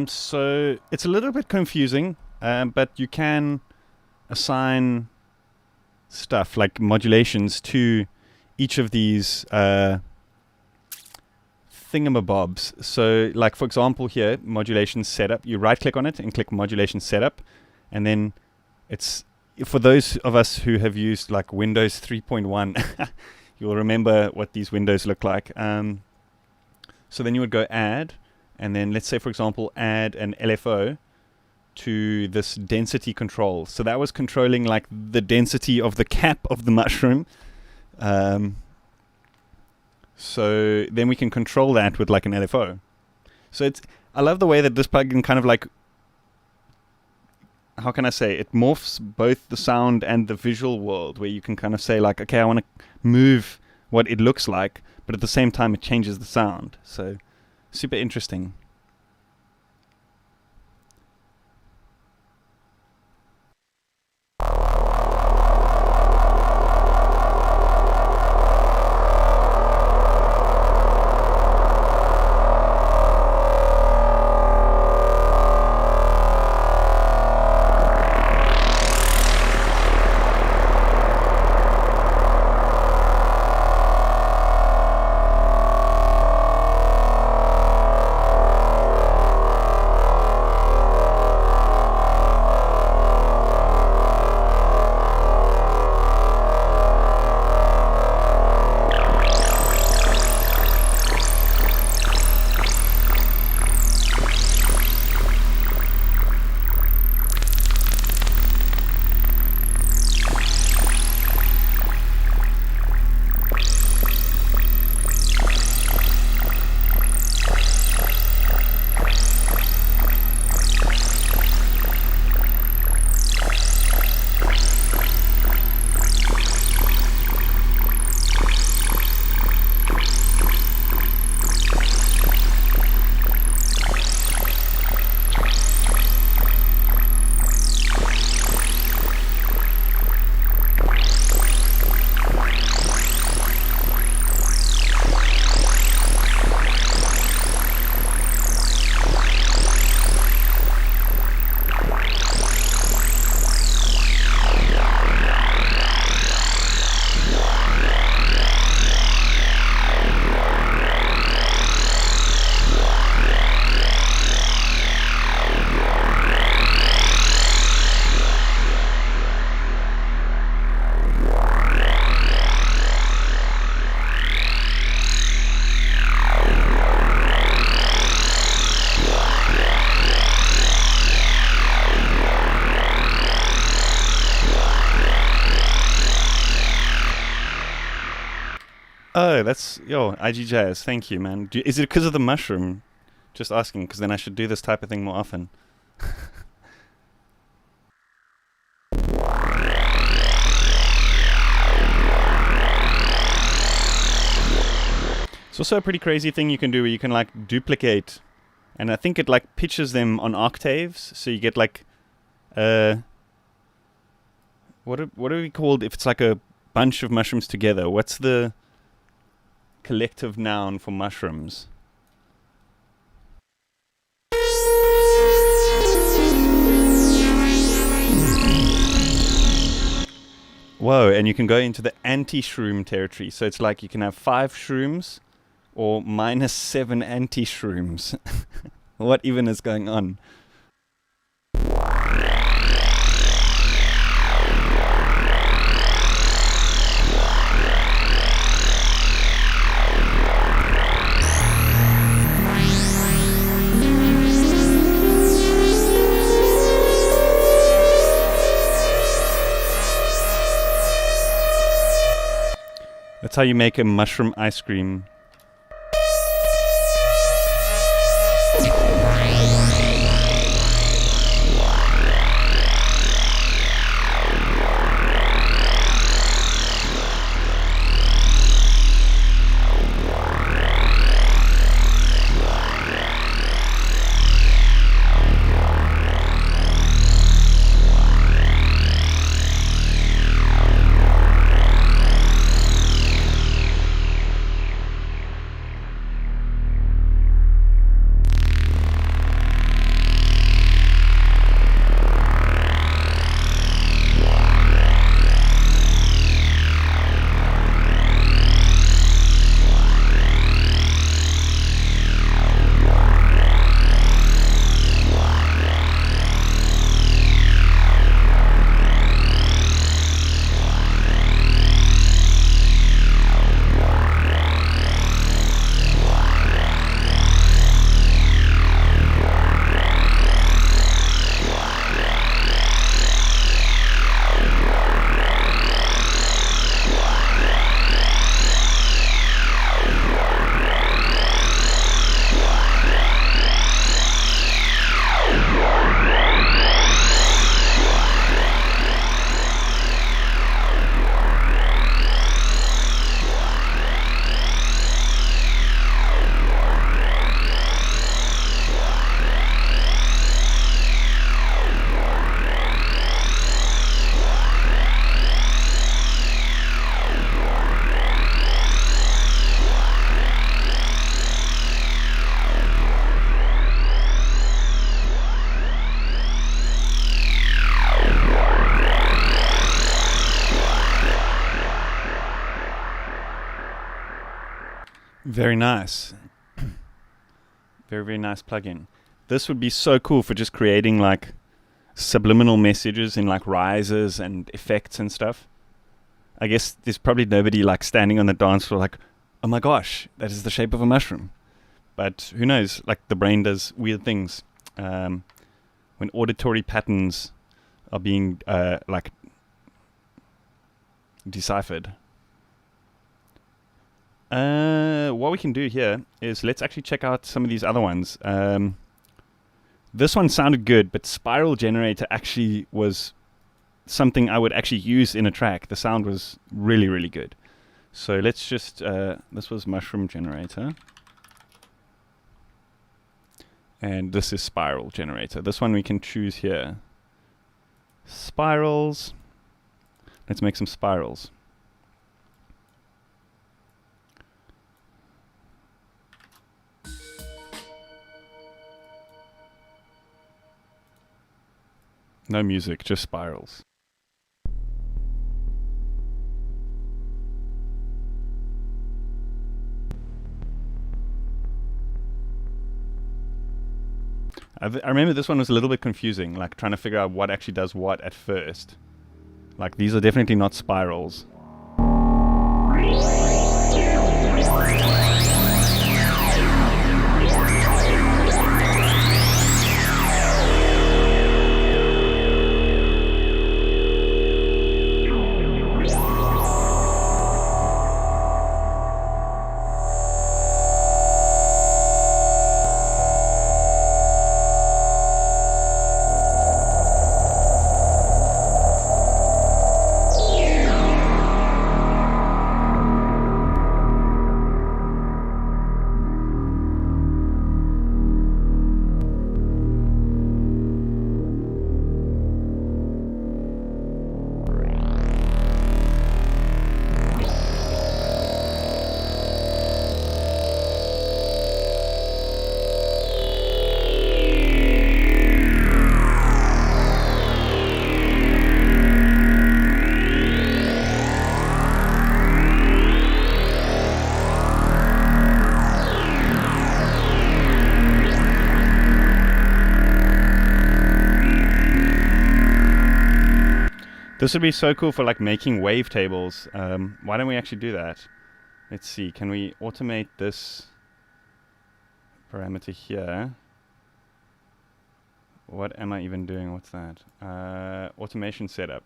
So it's a little bit confusing, but you can assign stuff like modulations to each of these thingamabobs. So like, for example, here, modulation setup, you right click on it and click modulation setup, and then it's, for those of us who have used like Windows 3.1, you'll remember what these windows look like. So then you would go add, and then let's say, for example, add an LFO to this density control. So that was controlling like the density of the cap of the mushroom. So then we can control that with like an LFO. So I love the way that this plugin kind of like, how can I say, it morphs both the sound and the visual world, where you can kind of say like, okay, I want to move what it looks like, but at the same time it changes the sound. So super interesting. Oh, that's, IG Jazz. Thank you, man. Is it because of the mushroom? Just asking, because then I should do this type of thing more often. It's also a pretty crazy thing you can do where you can like duplicate, and I think it like pitches them on octaves, so you get like, what are we called if it's like a bunch of mushrooms together? What's the collective noun for mushrooms? Whoa, and you can go into the anti-shroom territory. So it's like you can have 5 shrooms or -7 anti-shrooms. What even is going on? That's how you make a mushroom ice cream. Very nice. Very, very nice plugin. This would be so cool for just creating like subliminal messages in like rises and effects and stuff. I guess there's probably nobody like standing on the dance floor like, oh my gosh, that is the shape of a mushroom. But who knows, like the brain does weird things. When auditory patterns are being like deciphered. What we can do here is let's actually check out some of these other ones. This one sounded good, but Spiral Generator actually was something I would actually use in a track. The sound was really, really good. So let's just, this was Mushroom Generator. And this is Spiral Generator. This one we can choose here. Spirals. Let's make some spirals. No music, just spirals. I remember this one was a little bit confusing, like trying to figure out what actually does what at first. Like these are definitely not spirals. This would be so cool for like making wavetables. Why don't we actually do that? Let's see, can we automate this parameter here? What am I even doing? What's that? Automation setup.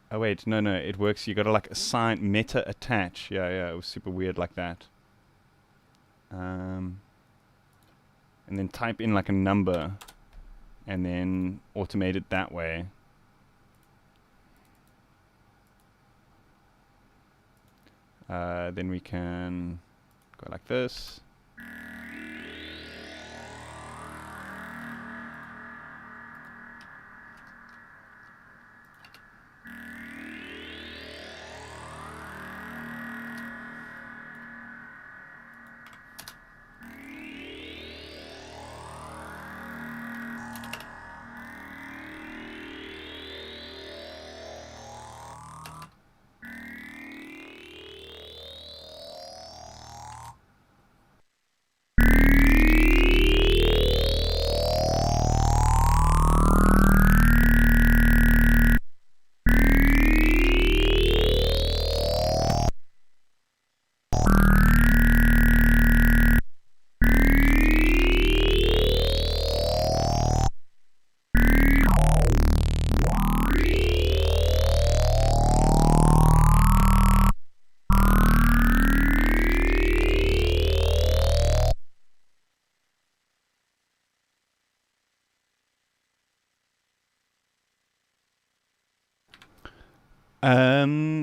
Oh wait, no, it works. You gotta like assign meta attach. Yeah, it was super weird like that. And then type in like a number and then automate it that way. Then we can go like this.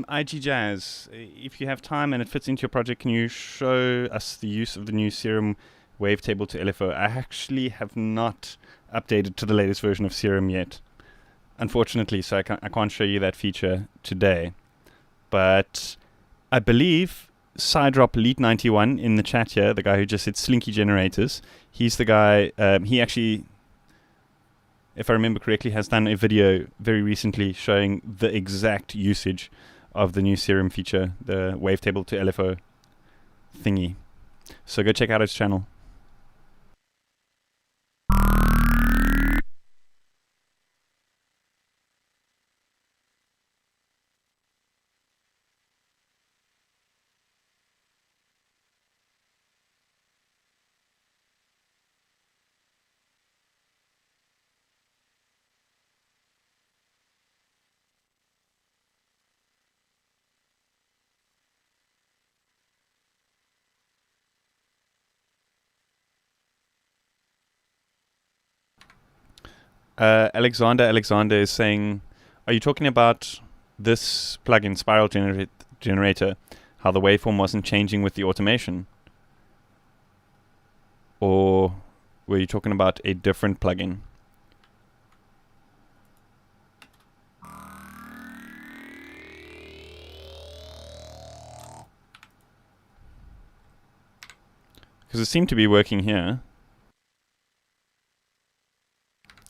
IG Jazz, if you have time and it fits into your project, can you show us the use of the new Serum wavetable to LFO? I actually have not updated to the latest version of Serum yet, unfortunately, so I can't show you that feature today. But I believe Sidrop Elite 91 in the chat here, the guy who just said Slinky Generators, he's the guy, he actually, if I remember correctly, has done a video very recently showing the exact usage of the new Serum feature, the wavetable to LFO thingy. So go check out his channel. Alexander is saying, are you talking about this plugin, Spiral Generator, how the waveform wasn't changing with the automation? Or were you talking about a different plugin? Because it seemed to be working here.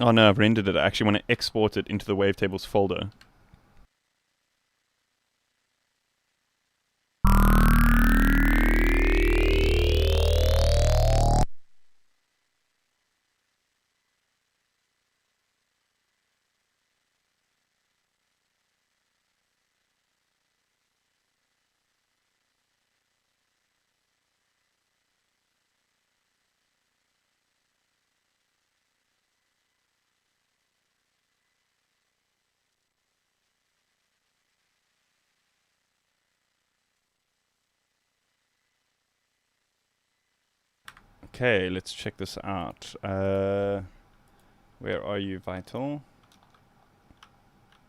Oh no, I've rendered it. I actually want to export it into the wavetables folder. Okay, let's check this out. Where are you, Vital?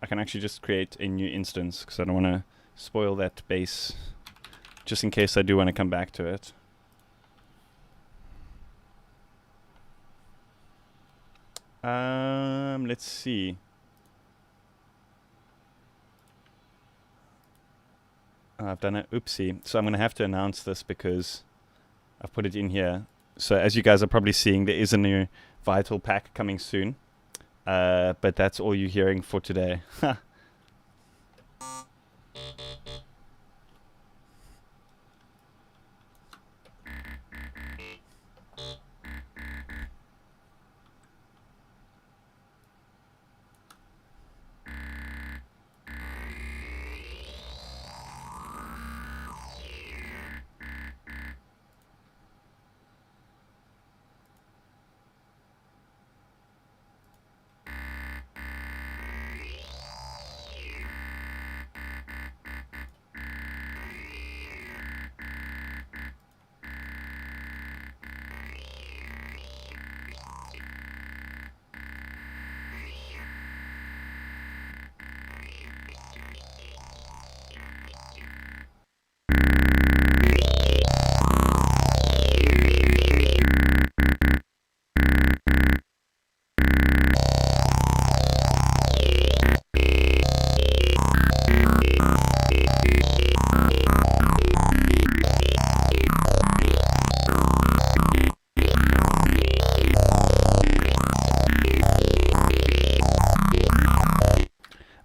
I can actually just create a new instance because I don't want to spoil that base, just in case I do want to come back to it. Let's see. I've done an oopsie, so I'm going to have to announce this because I've put it in here. So as you guys are probably seeing, there is a new Vital pack coming soon. But that's all you're hearing for today.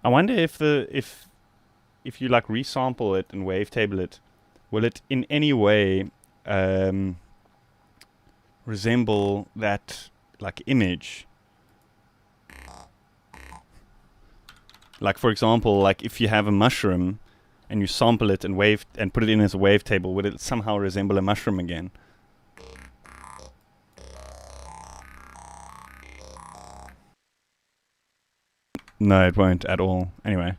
I wonder if you like resample it and wavetable it, will it in any way resemble that like image? Like for example, like if you have a mushroom and you sample it and wave and put it in as a wavetable, would it somehow resemble a mushroom again? No, it won't at all. Anyway.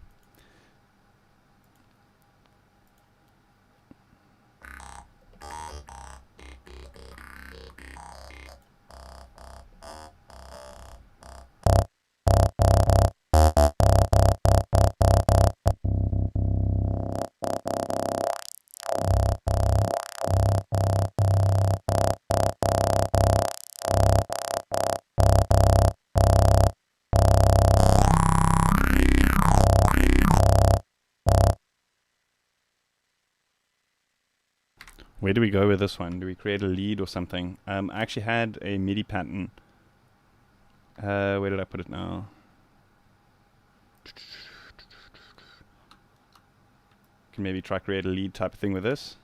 Where do we go with this one? Do we create a lead or something? I actually had a MIDI pattern. Where did I put it now? should maybe try create a lead type of thing with this.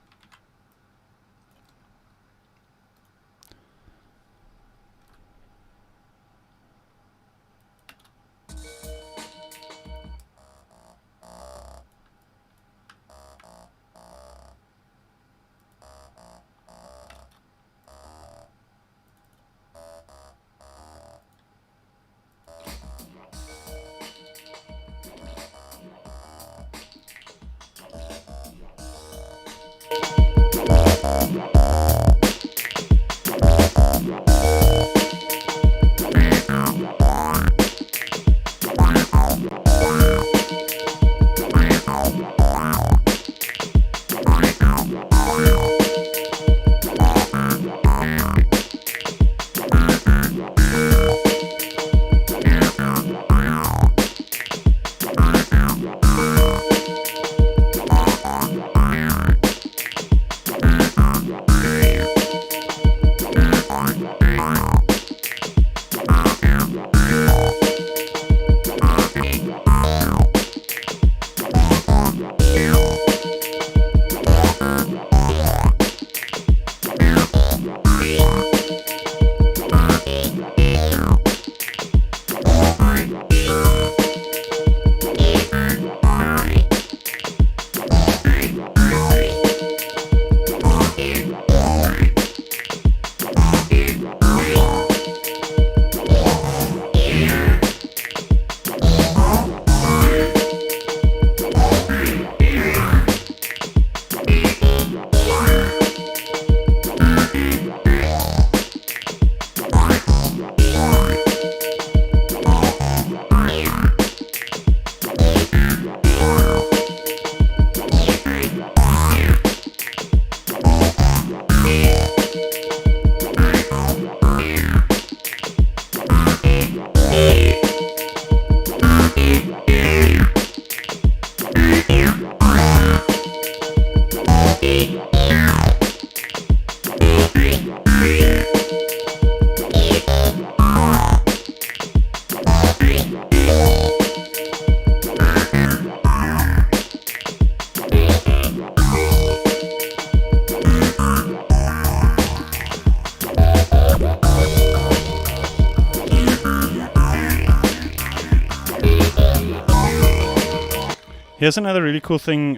Here's another really cool thing.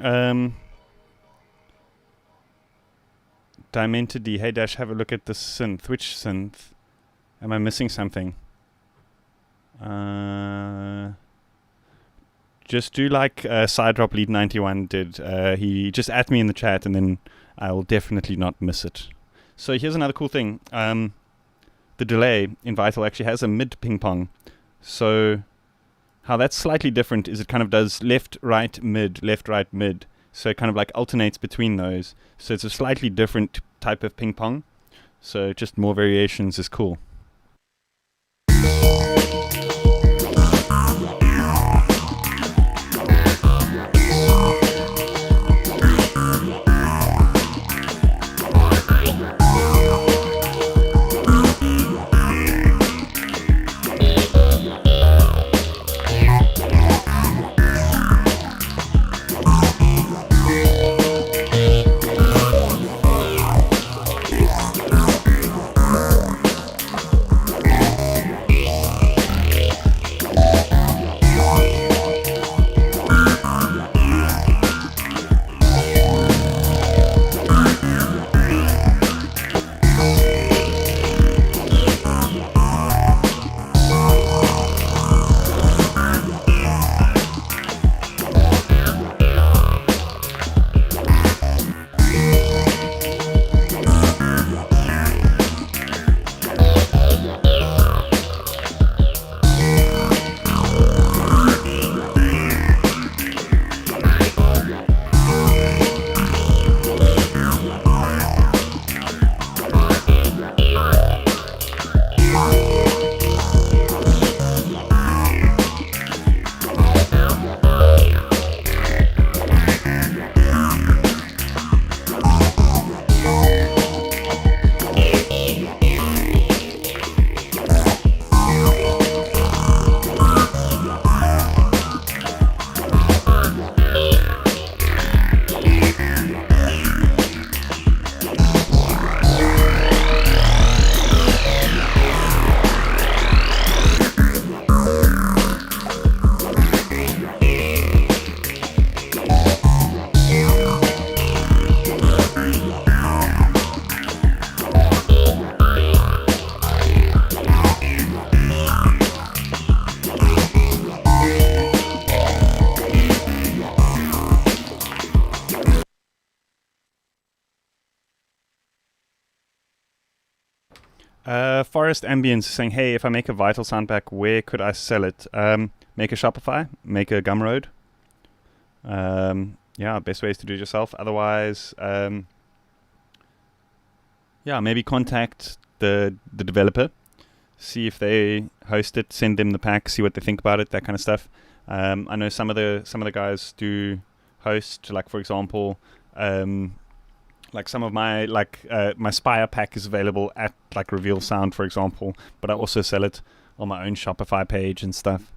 Dimented D. Hey Dash, have a look at the synth. Which synth? Am I missing something? Just do like Sidedrop Lead 91 did. He just at me in the chat, and then I will definitely not miss it. So here's another cool thing. The delay in Vital actually has a mid ping pong. So how that's slightly different is it kind of does left, right, mid, left, right, mid. So it kind of like alternates between those. So it's a slightly different type of ping pong. So just more variations is cool. Forest Ambience saying, hey, if I make a Vital sound pack, where could I sell it? Make a Shopify, make a Gumroad. Yeah, best ways to do it yourself. Otherwise, maybe contact the developer, see if they host it, send them the pack, see what they think about it, that kind of stuff. I know some of the guys do host, like for example, like some of my my Spire pack is available at like Reveal Sound, for example, but I also sell it on my own Shopify page and stuff.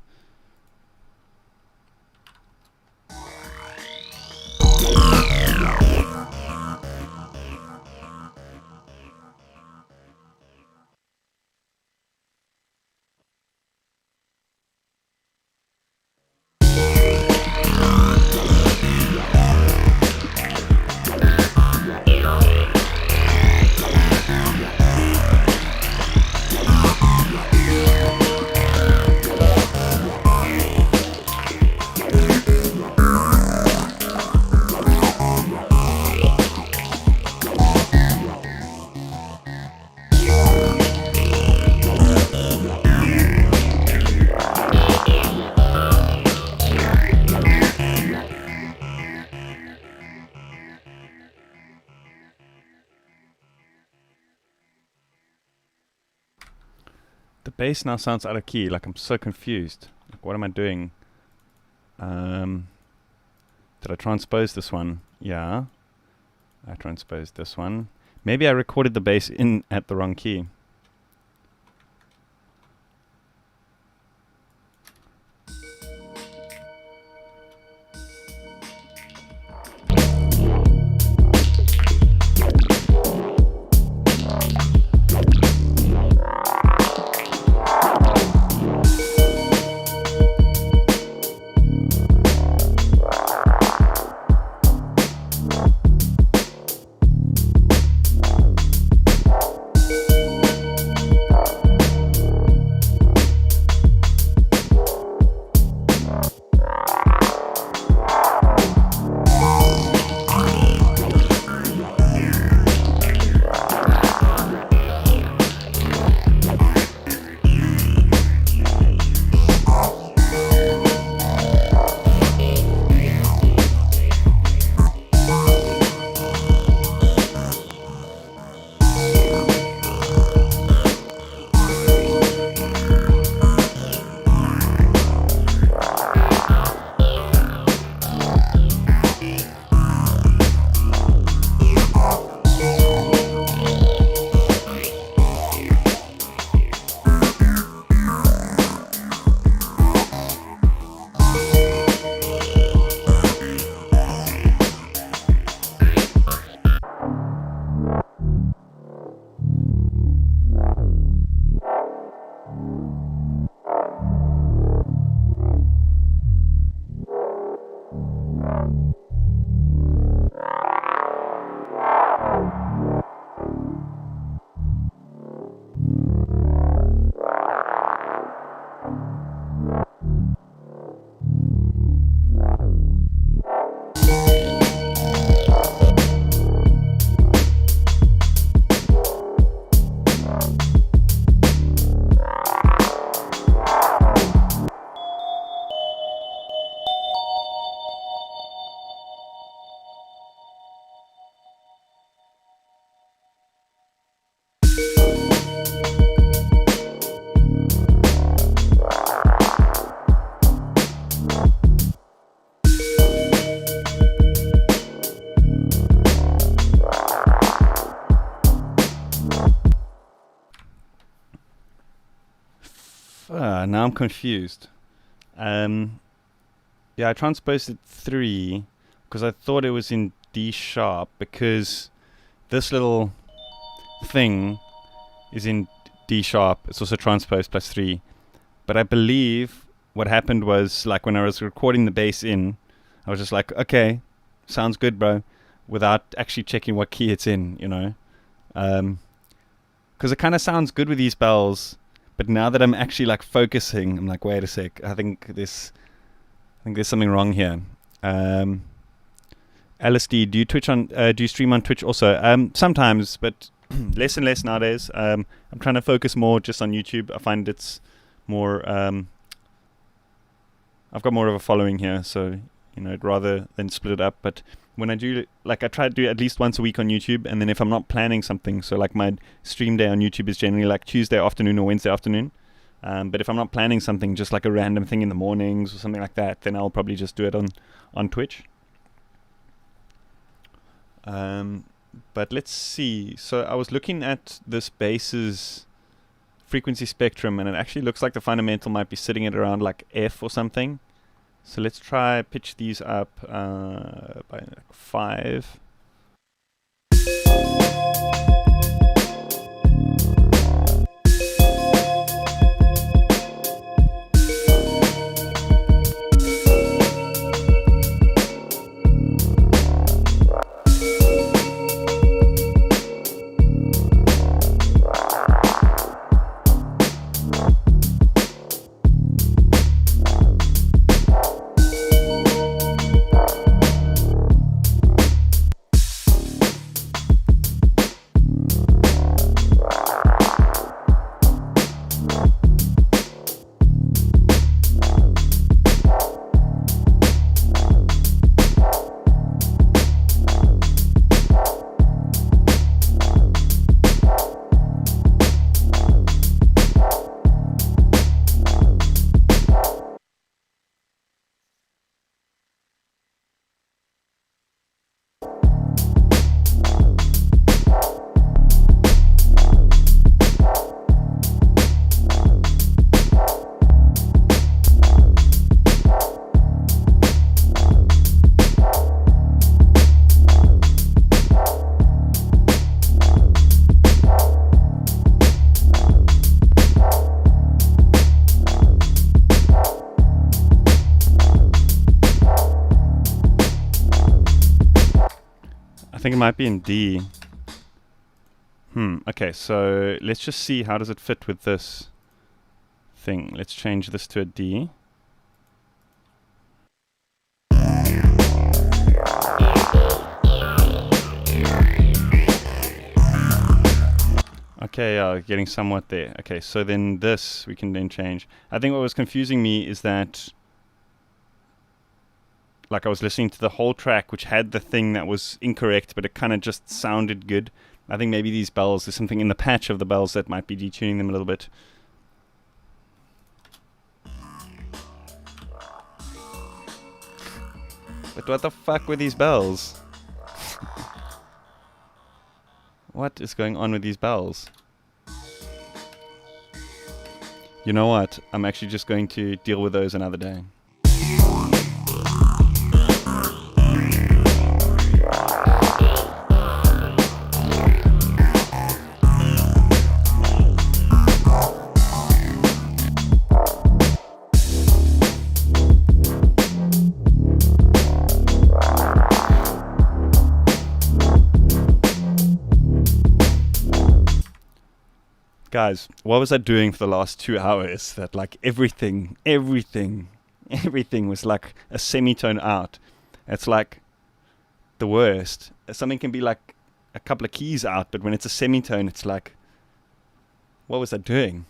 The bass now sounds out of key. Like, I'm so confused. Like, what am I doing? Did I transpose this one? Yeah. I transposed this one. Maybe I recorded the bass in at the wrong key. Now I'm confused. Yeah, I transposed it 3 because I thought it was in D sharp because this little thing is in D sharp. It's also transposed plus 3. But I believe what happened was, like, when I was recording the bass in, I was just like, okay, sounds good, bro, without actually checking what key it's in, you know? Because it kind of sounds good with these bells, but now that I'm actually like focusing, I'm like, wait a sec, I think there's something wrong here. LSD, do you stream on Twitch also? Sometimes, but less and less nowadays. I'm trying to focus more just on YouTube. I find it's more. I've got more of a following here, so rather than split it up. But when I do, I try to do at least once a week on YouTube, and then if I'm not planning something, so my stream day on YouTube is generally Tuesday afternoon or Wednesday afternoon. But if I'm not planning something, just a random thing in the mornings or something like that, then I'll probably just do it on Twitch. But let's see. So I was looking at this bass's frequency spectrum, and it actually looks like the fundamental might be sitting at around F or something. So let's try pitch these up by 5. I think it might be in D. Okay, so let's just see how does it fit with this thing. Let's change this to a D. Okay, getting somewhat there. Okay, so then this we can then change. I think what was confusing me is that I was listening to the whole track which had the thing that was incorrect, but it kind of just sounded good. I think maybe these bells, there's something in the patch of the bells that might be detuning them a little bit. But what the fuck with these bells? What is going on with these bells? You know what? I'm actually just going to deal with those another day. Guys, what was I doing for the last 2 hours that everything was a semitone out? It's the worst. Something can be a couple of keys out, but when it's a semitone, it's what was I doing?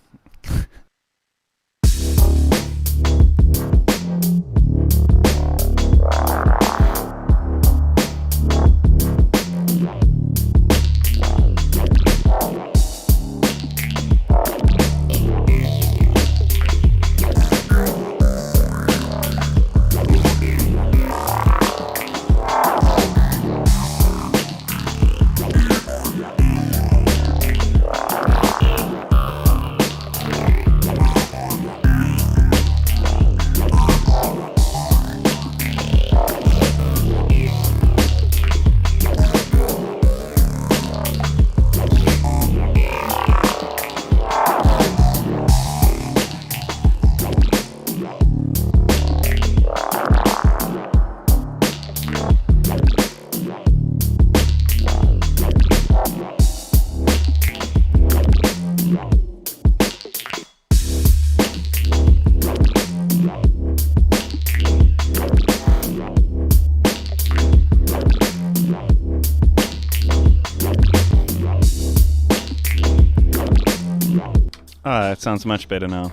Ah, it sounds much better now.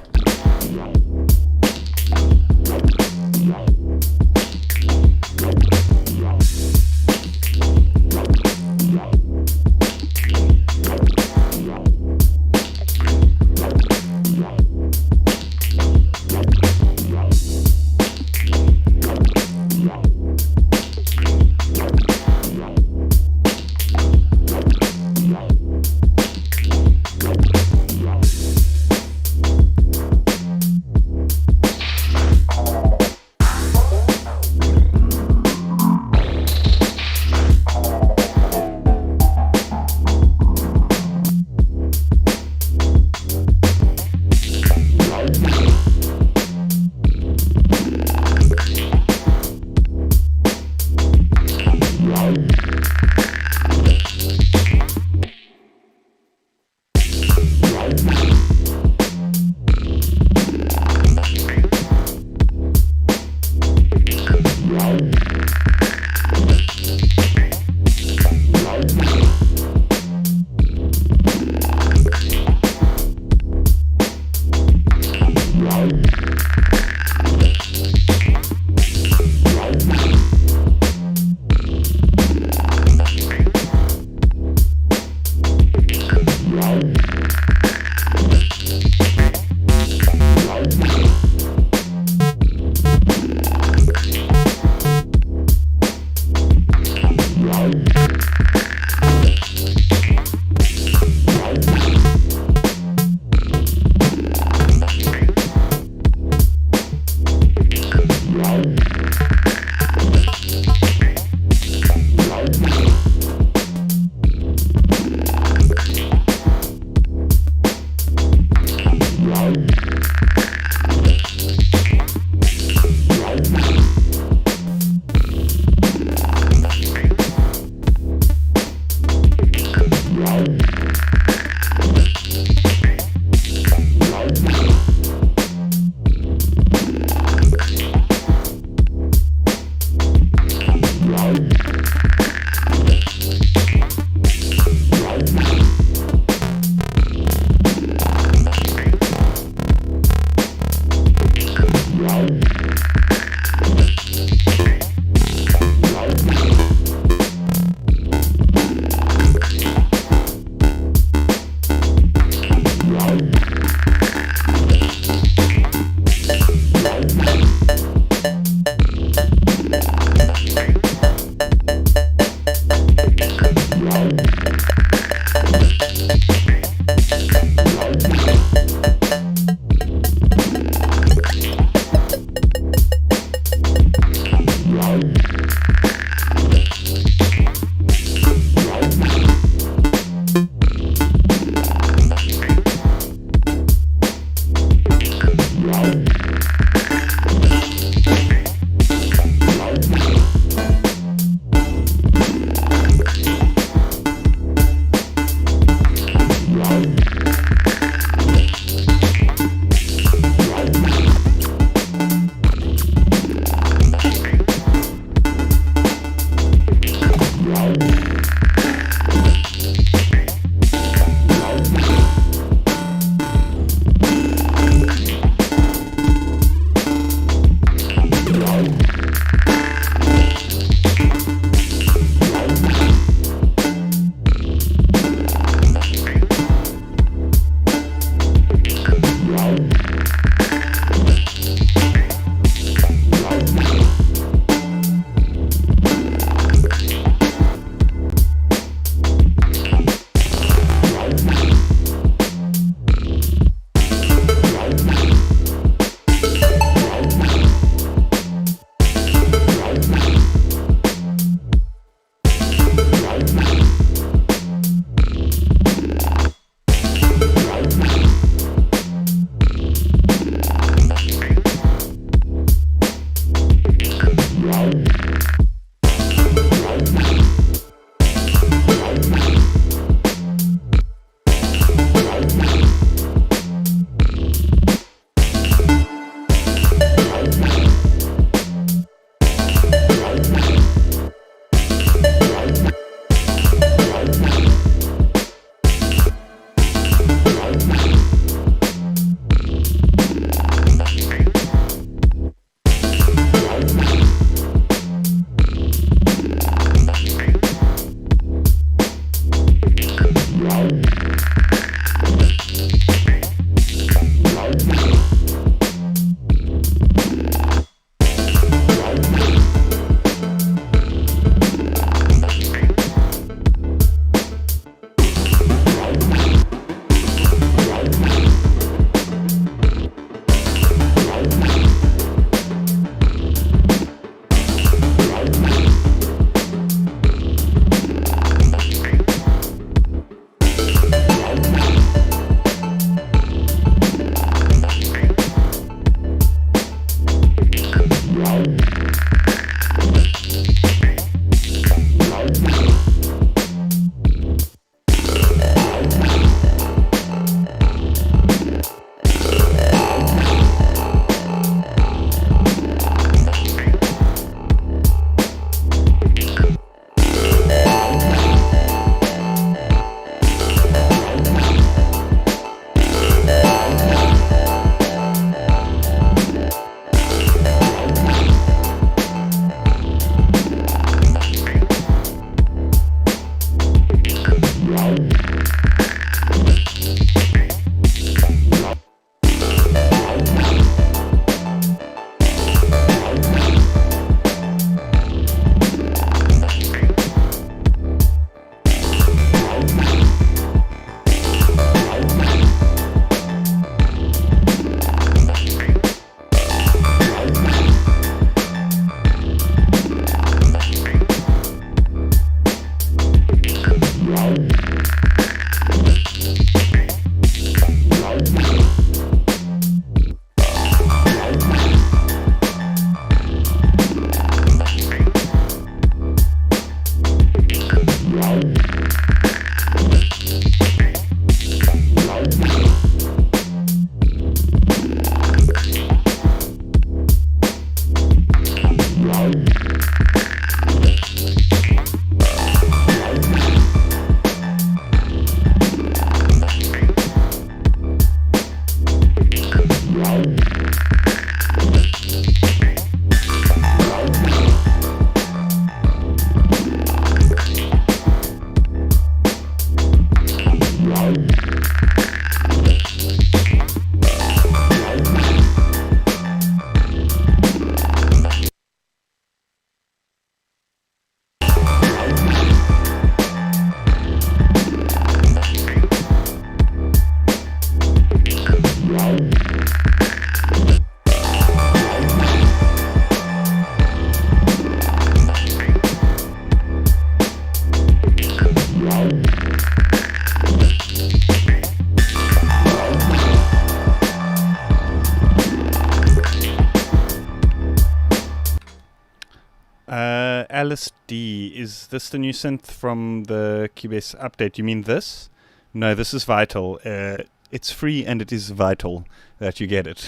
Alice D. Is this the new synth from the Cubase update? You mean this? No, this is Vital. It's free and it is vital that you get it.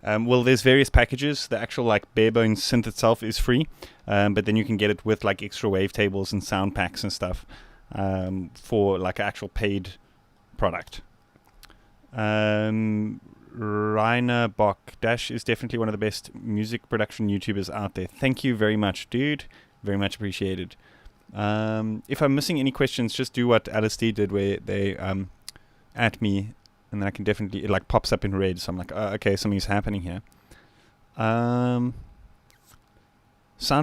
Well, there's various packages. The actual like bare bones synth itself is free, but then you can get it with like extra wavetables and sound packs and stuff for like an actual paid product. Rainer Bock Dash is definitely one of the best music production YouTubers out there. Thank you very much, dude. Very much appreciated. If I'm missing any questions, just do what Alice D did, where they at me, and then I can definitely, it like pops up in red, so I'm like, oh, okay, something's happening here. Sound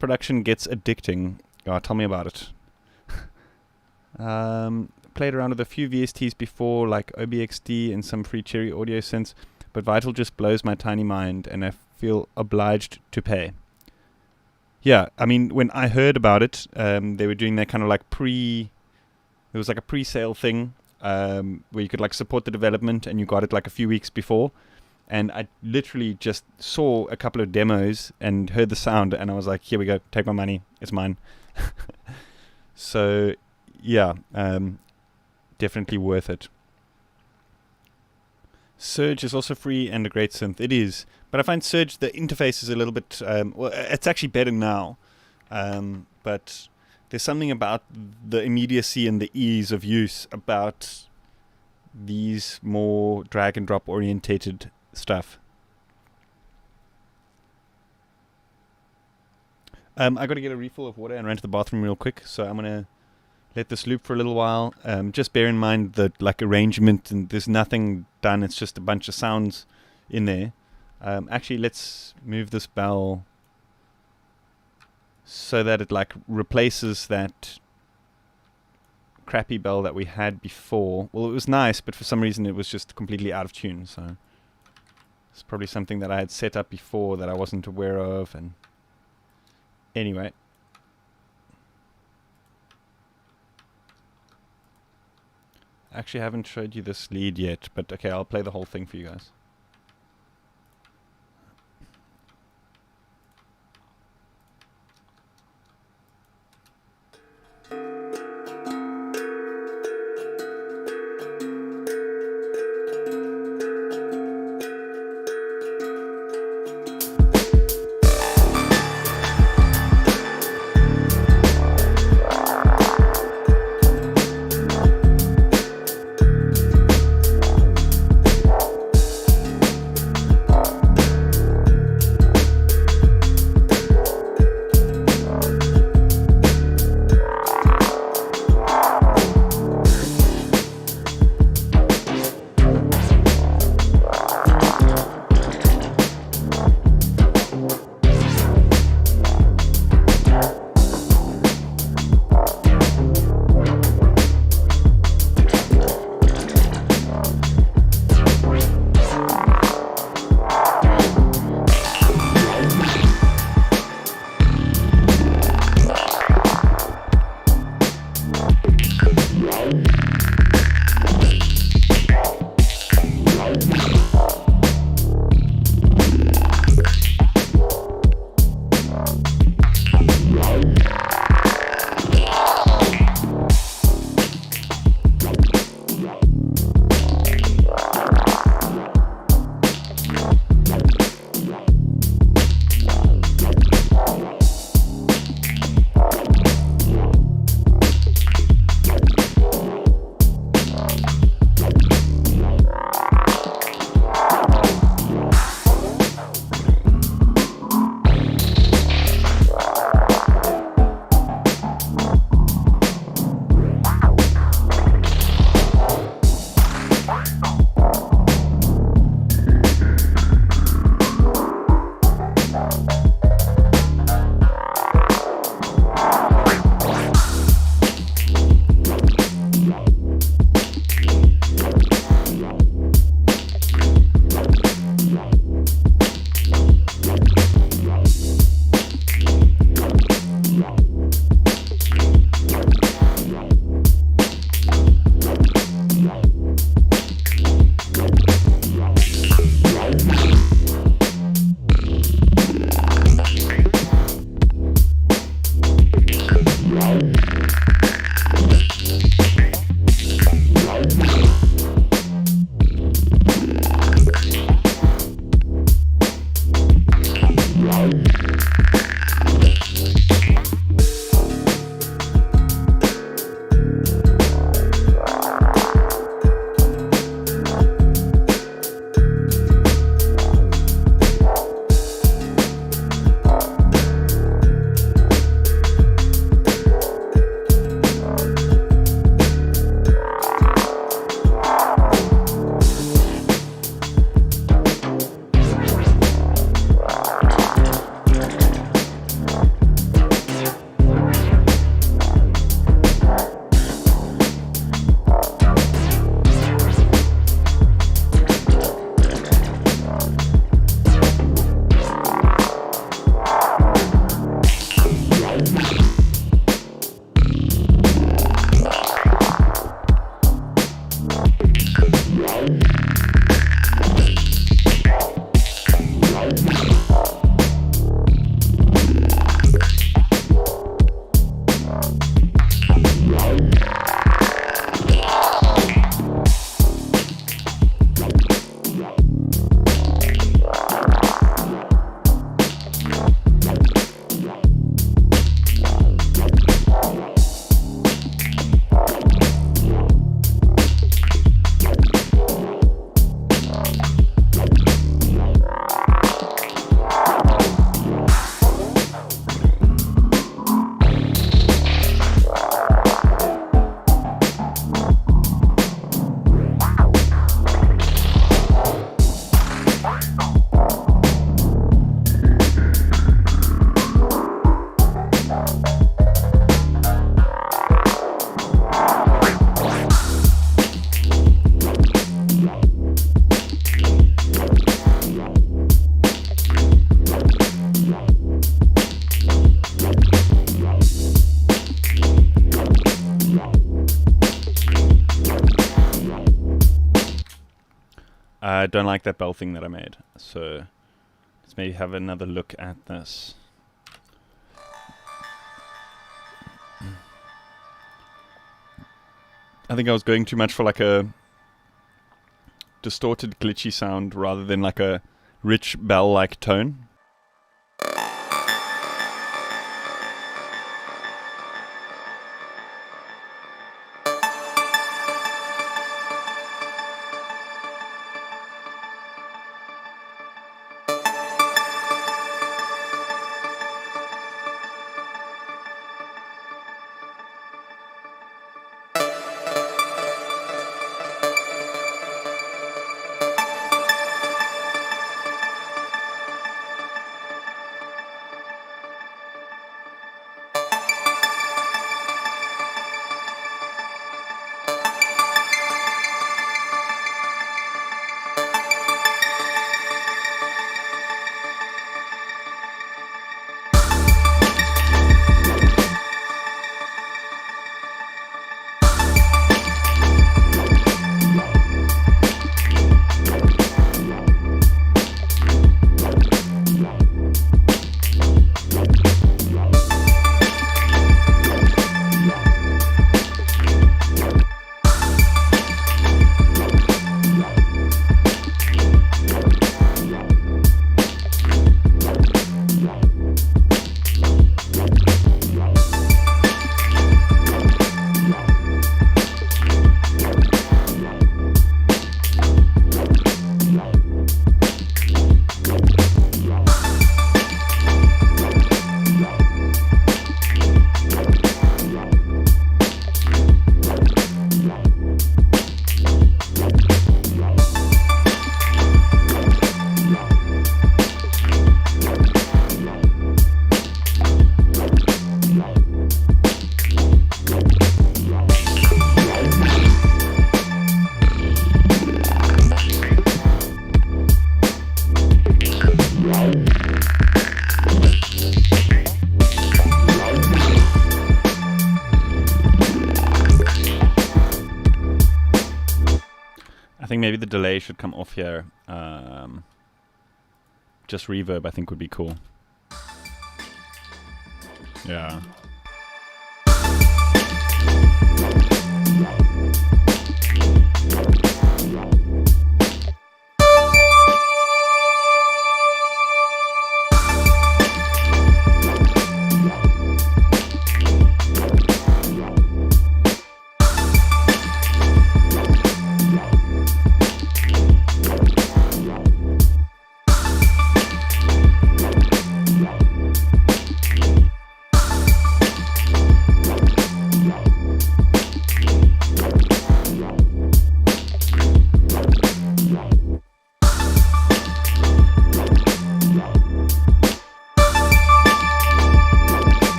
production gets addicting. Oh, tell me about it. Played around with a few VSTs before, like OBXD and some free Cherry audio synths, but Vital just blows my tiny mind, and I feel obliged to pay. Yeah, I mean, when I heard about it, they were doing that kind of like there was like a pre-sale thing, where you could like support the development, and you got it like a few weeks before, and I literally just saw a couple of demos and heard the sound, and I was like, here we go, take my money, it's mine. So yeah, definitely worth it. Surge is also free and a great synth. It is, but I find Surge, the interface is a little bit well, it's actually better now, but there's something about the immediacy and the ease of use about these more drag and drop orientated stuff. I got to get a refill of water and run to the bathroom real quick, so I'm gonna let this loop for a little while. Just bear in mind that like arrangement, and there's nothing done, it's just a bunch of sounds in there. Actually, let's move this bell so that it like replaces that crappy bell that we had before. Well, it was nice, but for some reason it was just completely out of tune, so it's probably something that I had set up before that I wasn't aware of. And anyway, actually I haven't showed you this lead yet, but okay, I'll play the whole thing for you guys. I don't like that bell thing that I made. So let's maybe have another look at this. I think I was going too much for like a distorted, glitchy sound rather than like a rich bell-like tone. I think maybe the delay should come off here. Just reverb, I think, would be cool. Yeah.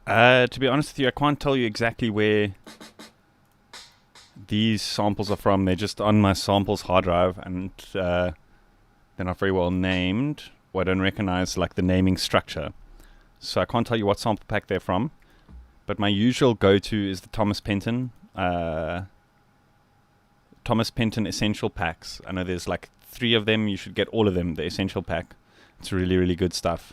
To be honest with you, I can't tell you exactly where these samples are from. They're just on my samples hard drive, and they're not very well named, or I don't recognize like the naming structure. So I can't tell you what sample pack they're from. But my usual go-to is the Thomas Penton Essential Packs. I know there's like 3 of them. You should get all of them, the Essential Pack. It's really, really good stuff.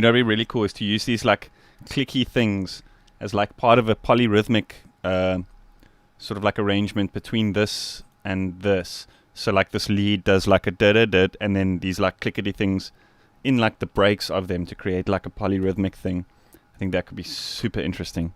know, it'd be really cool is to use these like clicky things as like part of a polyrhythmic sort of like arrangement between this and this. So like this lead does like a da-da-da, and then these like clickety things in like the breaks of them to create like a polyrhythmic thing. I think that could be super interesting.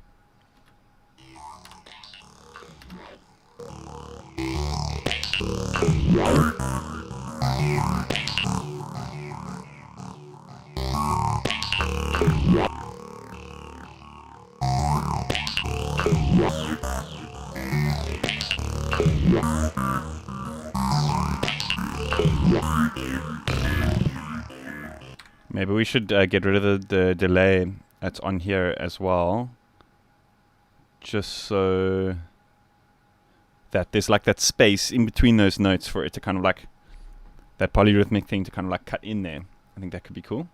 Maybe we should get rid of the delay that's on here as well, just so that there's like that space in between those notes for it to kind of like, that polyrhythmic thing to kind of like cut in there. I think that could be cool.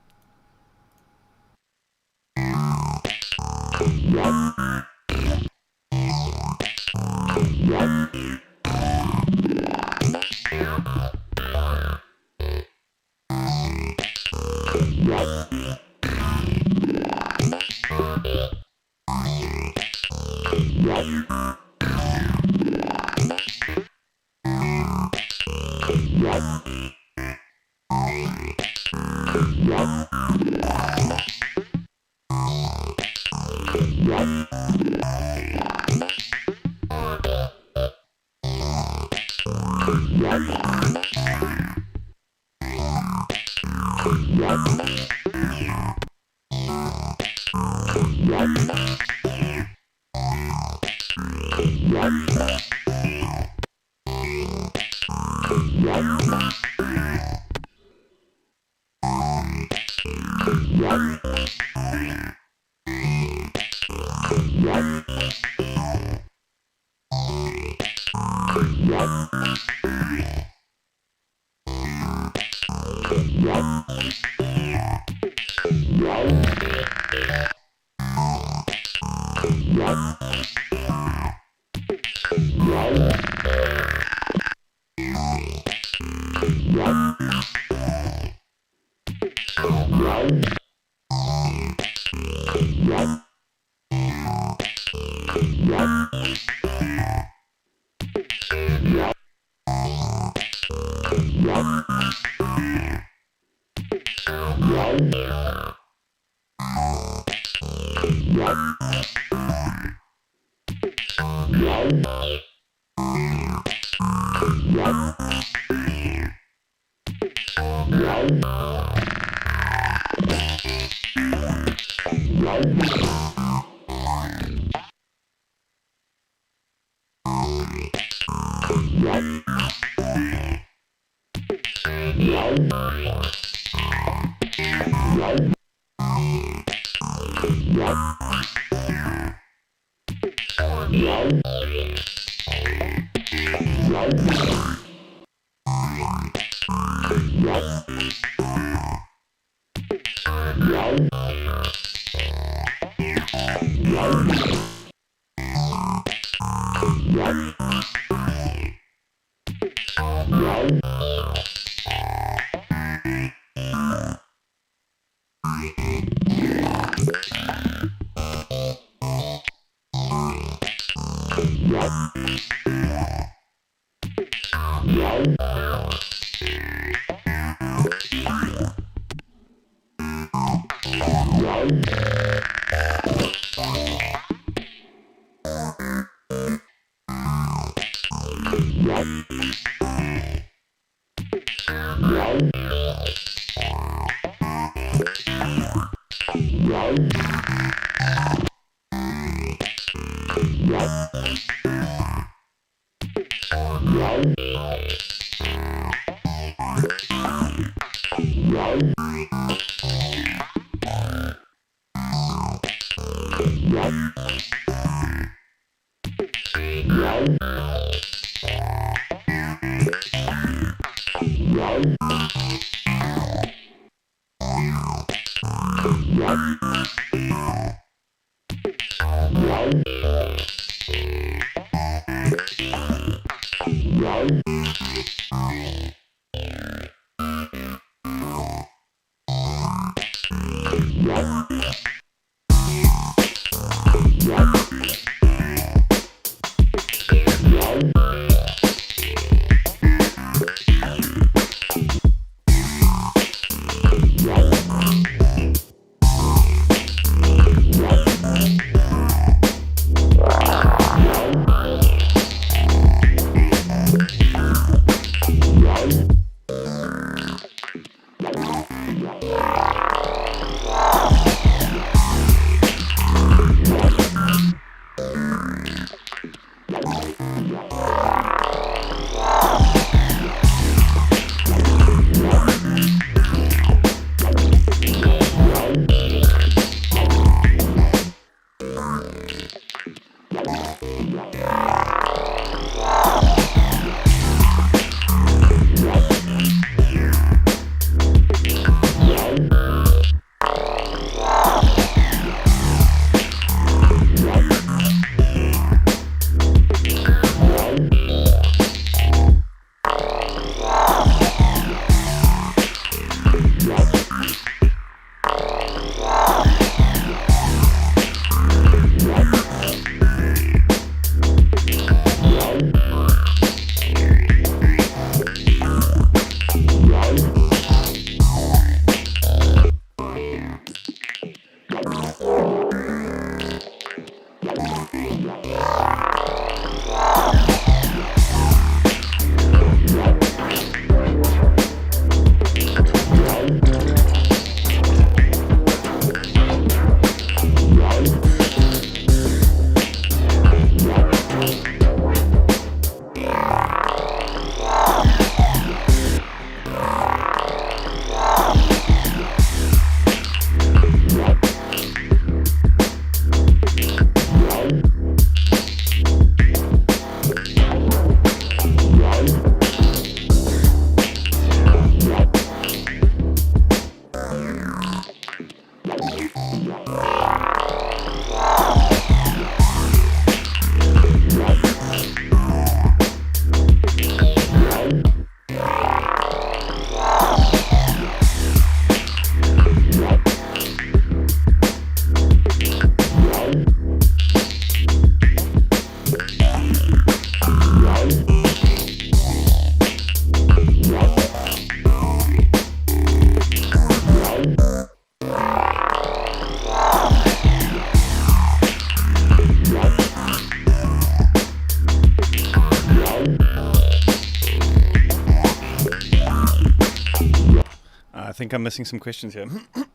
I think I'm missing some questions here.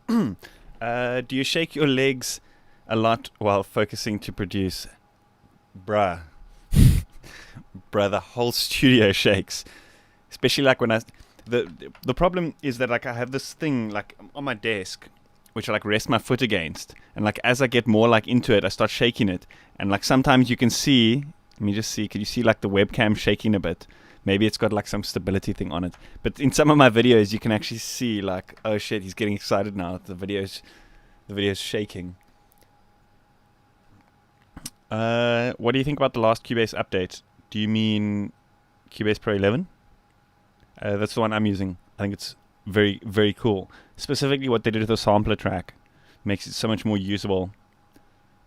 Do you shake your legs a lot while focusing to produce? Bruh. Bruh, the whole studio shakes. Especially like when the problem is that like I have this thing like on my desk which I like rest my foot against, and like as I get more like into it I start shaking it, and like sometimes you can see, let me just see, can you see like the webcam shaking a bit? Maybe it's got like some stability thing on it. But in some of my videos, you can actually see like, oh shit, he's getting excited now. The video's shaking. What do you think about the last Cubase update? Do you mean Cubase Pro 11? That's the one I'm using. I think it's very, very cool. Specifically what they did with the sampler track makes it so much more usable.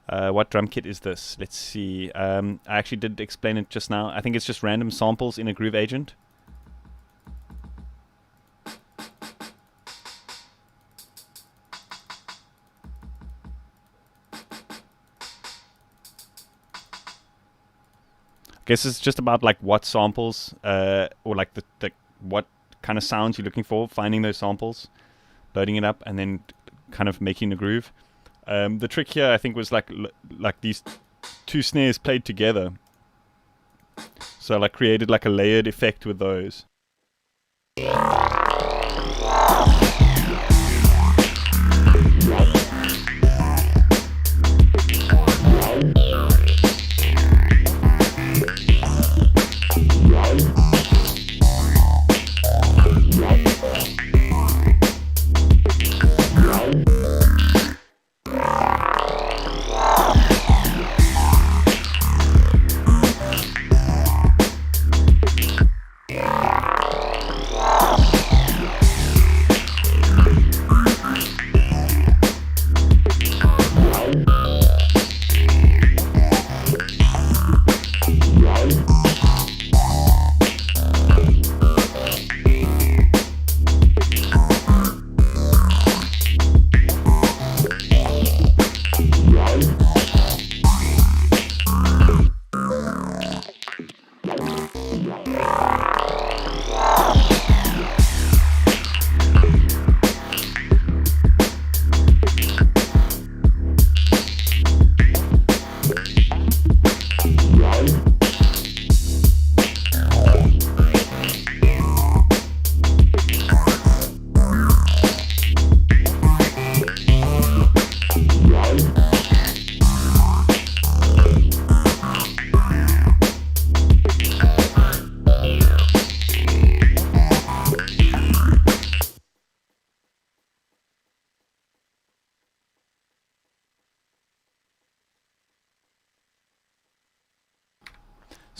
What drum kit is this? Let's see. I actually did explain it just now. I think it's just random samples in a Groove Agent. I guess it's just about like what samples, or like the what kind of sounds you're looking for, finding those samples, loading it up, and then kind of making the groove. The trick here, I think, was like these two snares played together. So I like created like a layered effect with those.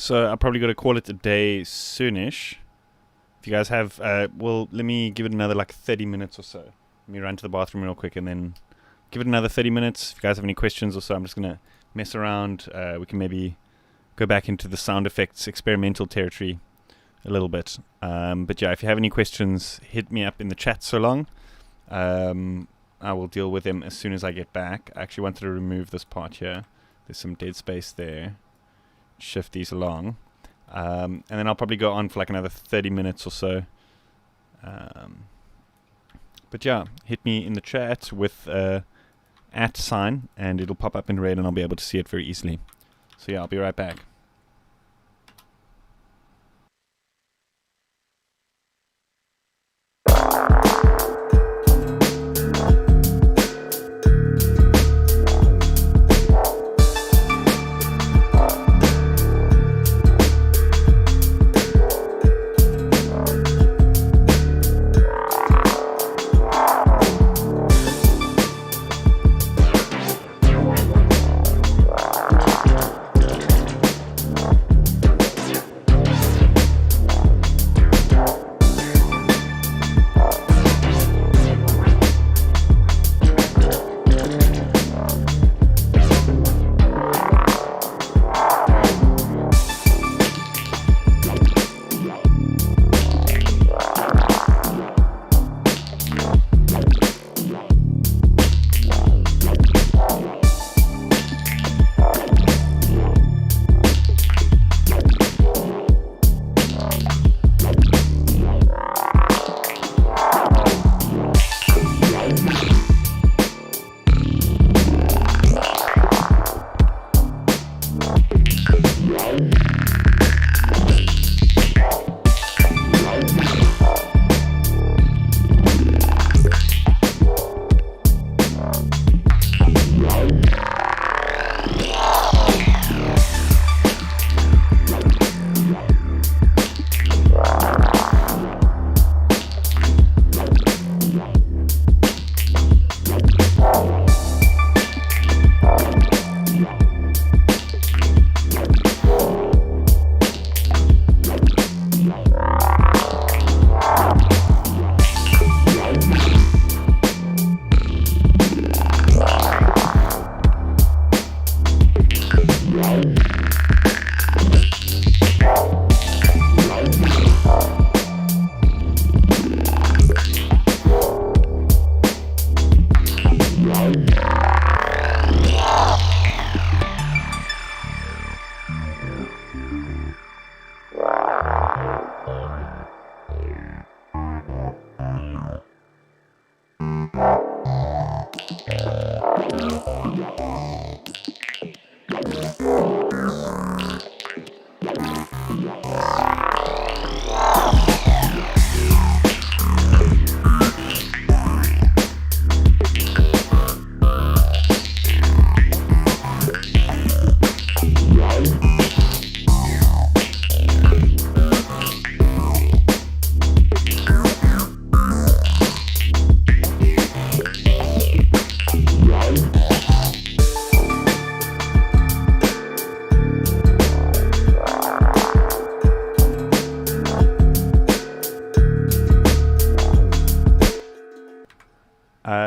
So I'll probably got to call it a day soonish. If you guys have, well, let me give it another like 30 minutes or so. Let me run to the bathroom real quick and then give it another 30 minutes. If you guys have any questions or so, I'm just going to mess around. We can maybe go back into the sound effects experimental territory a little bit. But yeah, if you have any questions, hit me up in the chat so long. I will deal with them as soon as I get back. I actually wanted to remove this part here. There's some dead space there. Shift these along. And then I'll probably go on for like another 30 minutes or so. But yeah, hit me in the chat with @ sign and it'll pop up in red and I'll be able to see it very easily. So yeah, I'll be right back.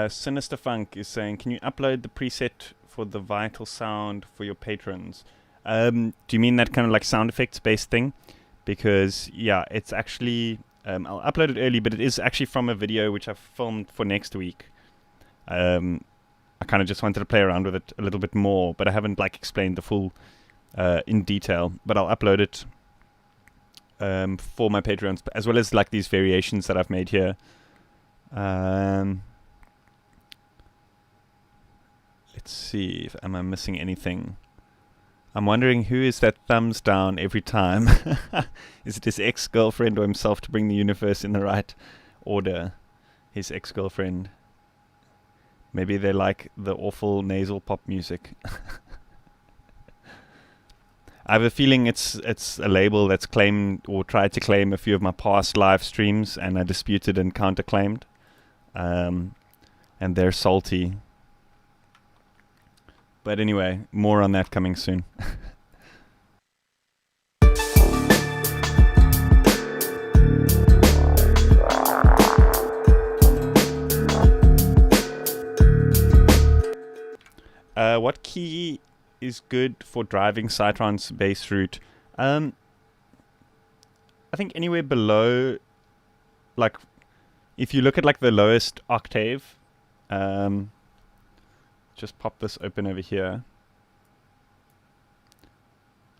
Sinister Funk is saying, can you upload the preset for the vital sound for your patrons? Do you mean that kind of like sound effects based thing? Because yeah, it's actually I'll upload it early, but it is actually from a video which I've filmed for next week. I kind of just wanted to play around with it a little bit more, but I haven't like explained the full in detail. But I'll upload it for my Patreons, as well as like these variations that I've made here. Let's see if am I missing anything. I'm wondering who is that thumbs down every time. Is it his ex-girlfriend or himself to bring the universe in the right order? His ex-girlfriend. Maybe they like the awful nasal pop music. I have a feeling it's a label that's claimed or tried to claim a few of my past live streams, and I disputed and counterclaimed. And they're salty. But anyway, more on that coming soon. what key is good for driving Sightron's bass route? I think anywhere below, like, if you look at like the lowest octave, just pop this open over here.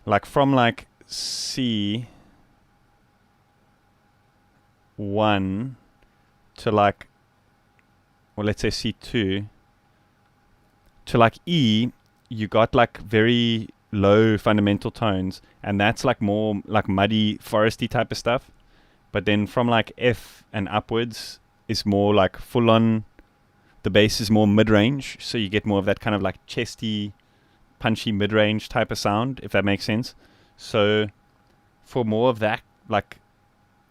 Like from like C1 to like, well, let's say C2 to like E, you got like very low fundamental tones, and that's like more like muddy, foresty type of stuff. But then from like F and upwards is more like full on, the bass is more mid-range, so you get more of that kind of like chesty, punchy mid-range type of sound, if that makes sense. So for more of that like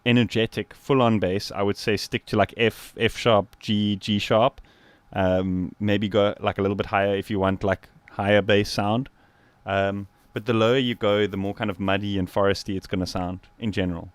energetic full on bass, I would say stick to like F sharp, G sharp. Maybe go like a little bit higher if you want like higher bass sound. But the lower you go, the more kind of muddy and foresty it's going to sound in general.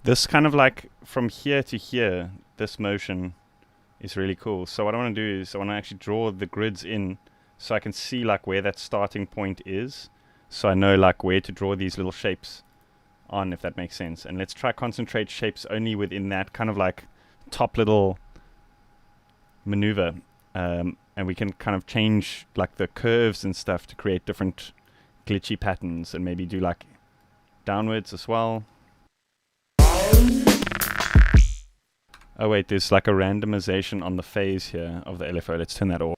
This kind of like from here to here, this motion is really cool. So what I want to do is I want to actually draw the grids in so I can see like where that starting point is. So I know like where to draw these little shapes on, if that makes sense. And let's try concentrate shapes only within that kind of like top little maneuver. And we can kind of change like the curves and stuff to create different glitchy patterns, and maybe do like downwards as well. Oh wait, there's like a randomization on the phase here of the LFO. Let's turn that off.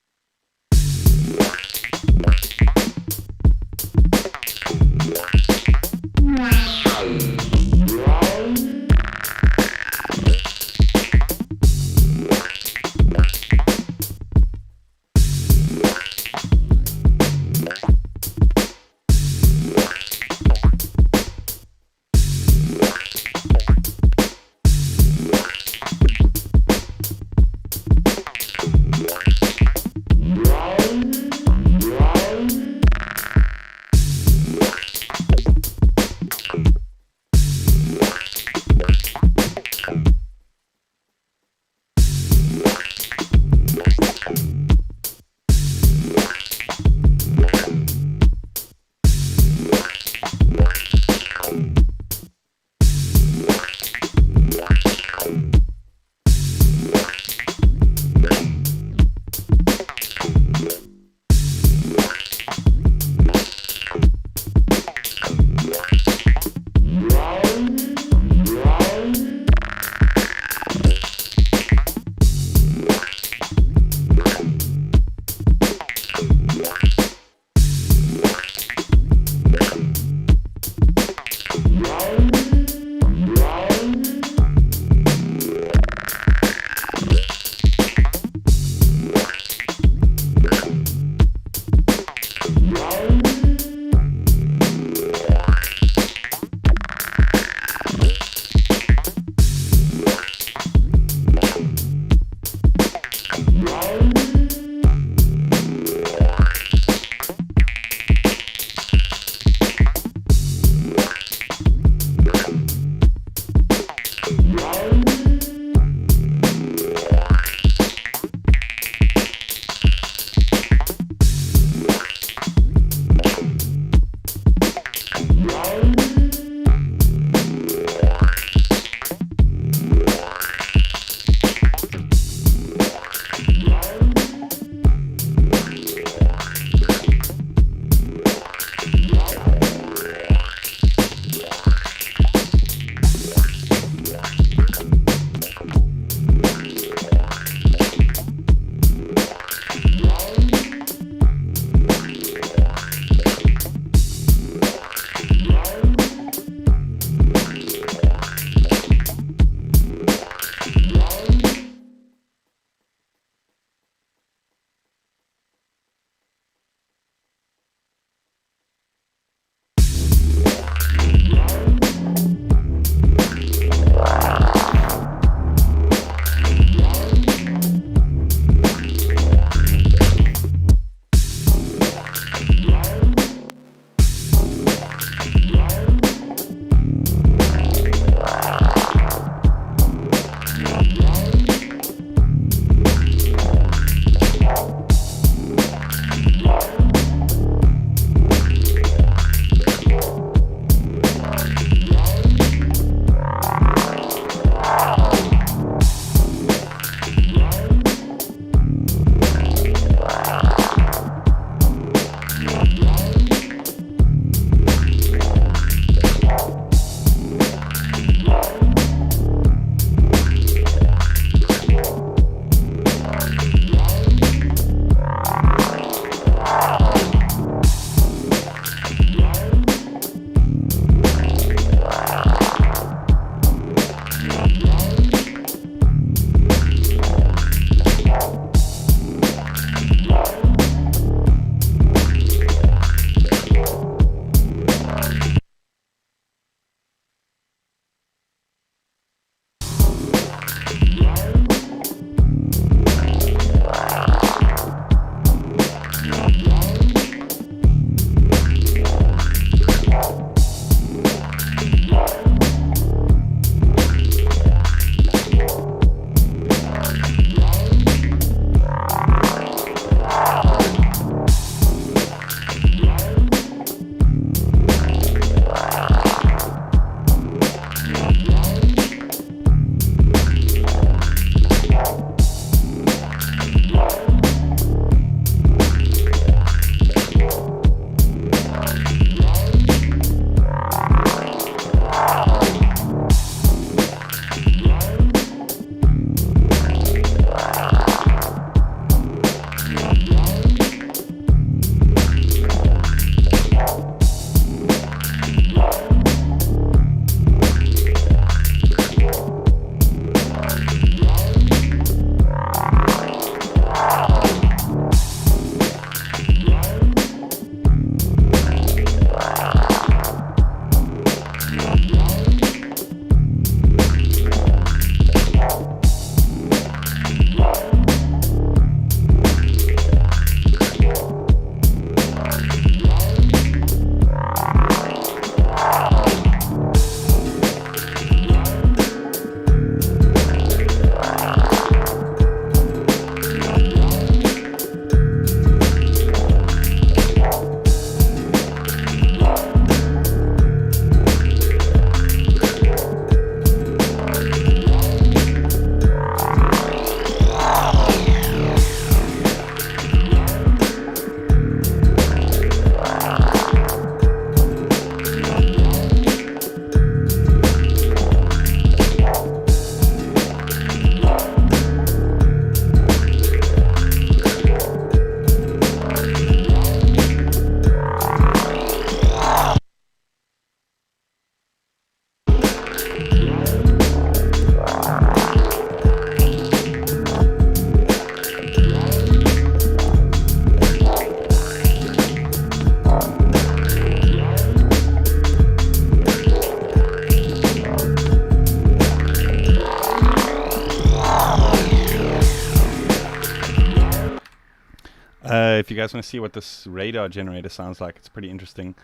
if you guys want to see what this radar generator sounds like, it's pretty interesting.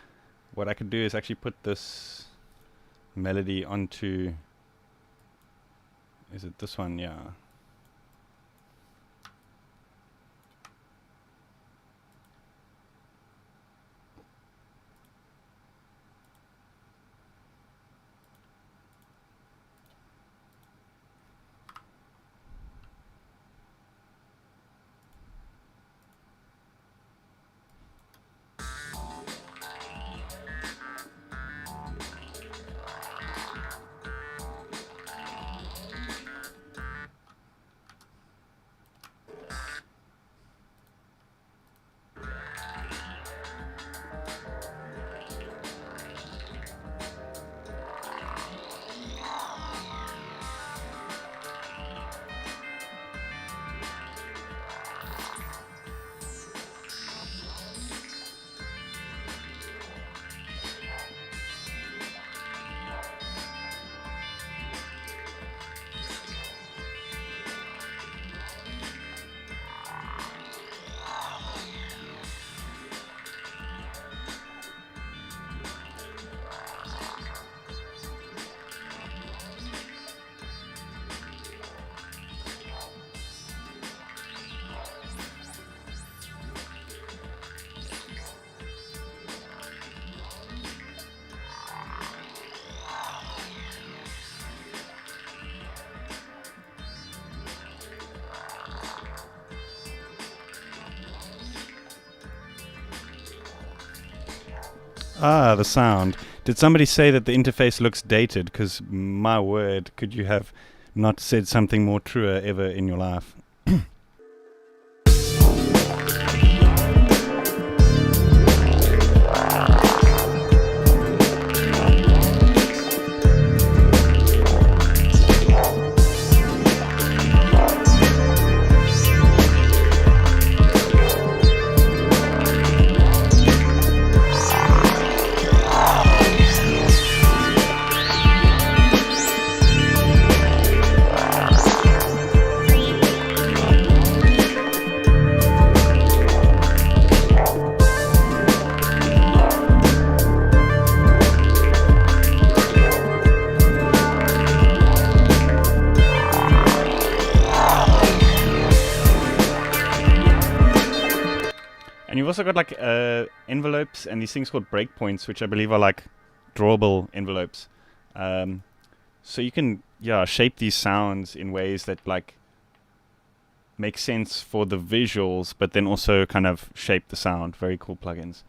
What I could do is actually put this melody onto... Is it this one? Yeah. Ah, the sound. Did somebody say that the interface looks dated? Because, my word, could you have not said something more truer ever in your life? You've also got like envelopes and these things called breakpoints, which I believe are like drawable envelopes. So you can shape these sounds in ways that like make sense for the visuals, but then also kind of shape the sound. Very cool plugins.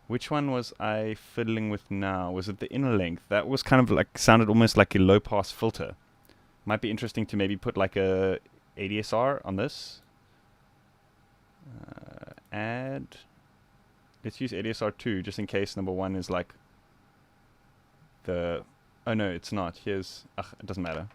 Which one was I fiddling with now? Was it the inner length? That was kind of like sounded almost like a low pass filter. Might be interesting to maybe put like a ADSR on this. Let's use ADSR 2 just in case number 1 is like the... Oh no, it's not. Here's... it doesn't matter.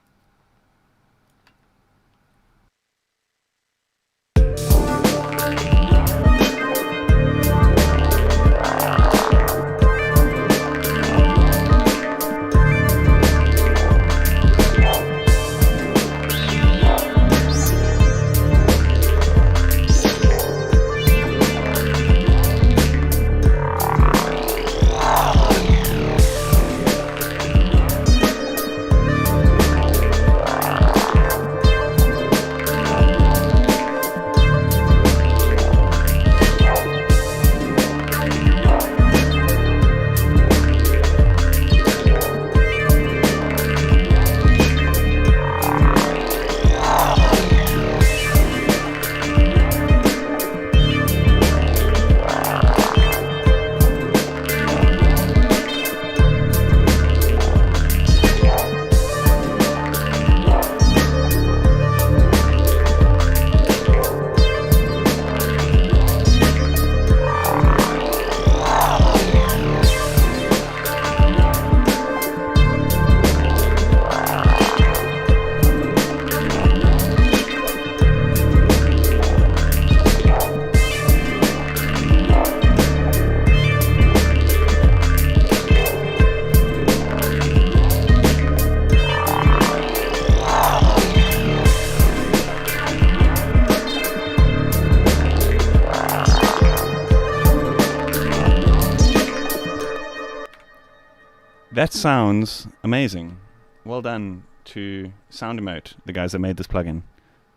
sounds amazing. Well done to SoundEmote, the guys that made this plugin.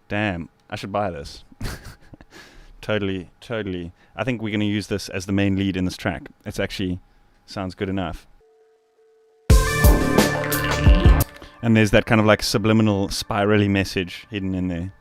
Damn, I should buy this. Totally. I think we're going to use this as the main lead in this track. It actually sounds good enough. And there's that kind of like subliminal spirally message hidden in there.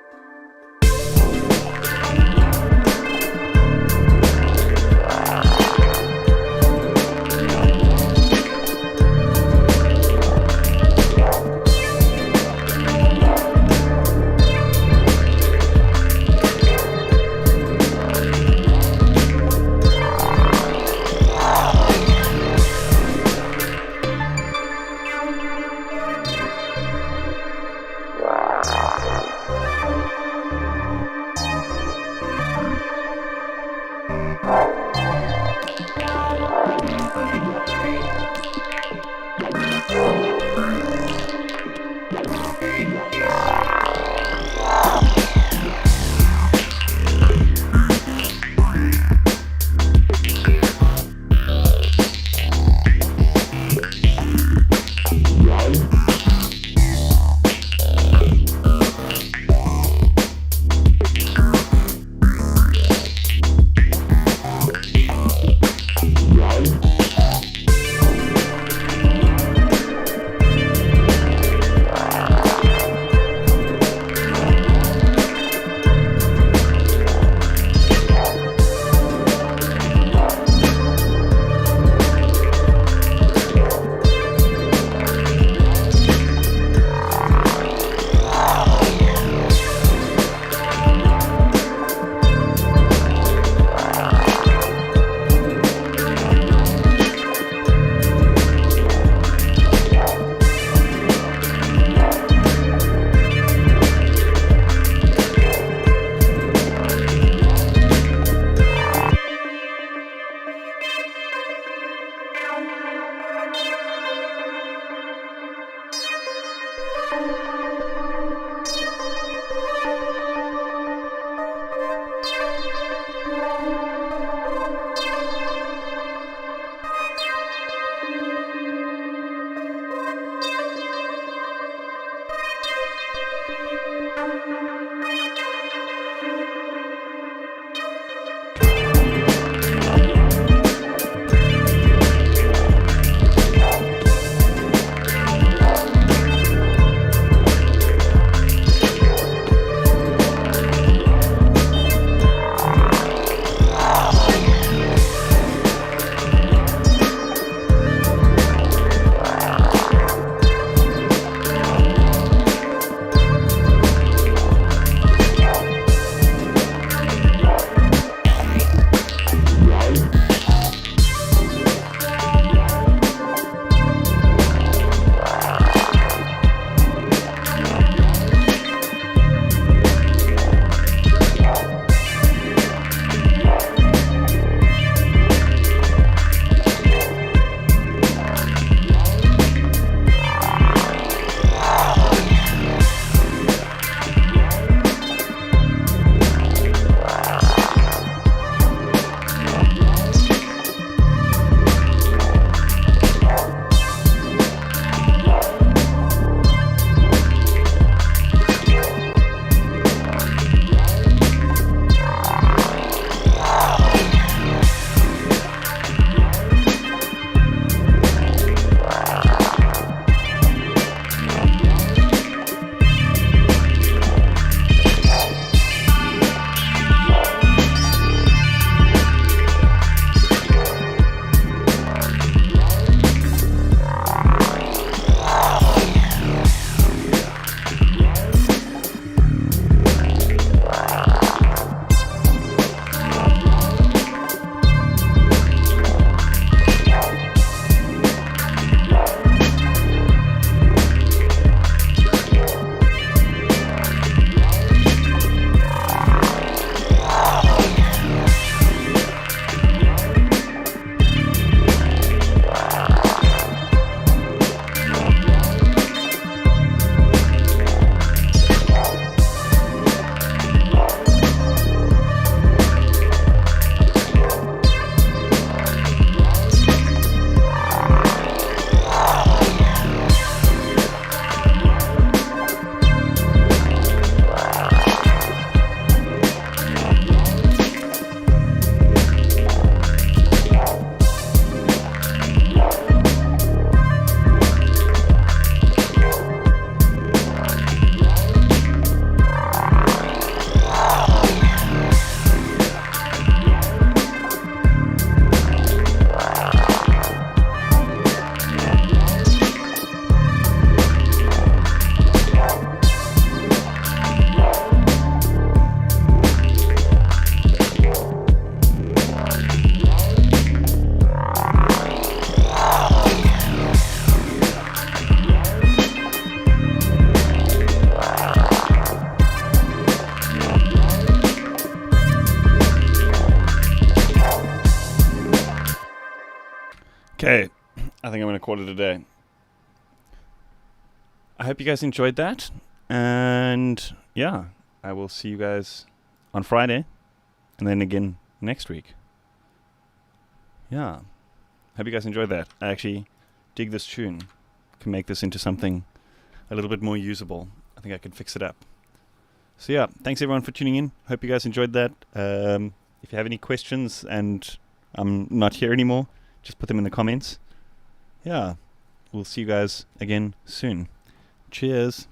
Okay, I think I'm going to call it a day. I hope you guys enjoyed that. And yeah, I will see you guys on Friday and then again next week. Yeah. Hope you guys enjoyed that. I actually dig this tune. Can make this into something a little bit more usable. I think I can fix it up. So yeah, thanks everyone for tuning in. Hope you guys enjoyed that. If you have any questions and I'm not here anymore, just put them in the comments. Yeah, we'll see you guys again soon. Cheers.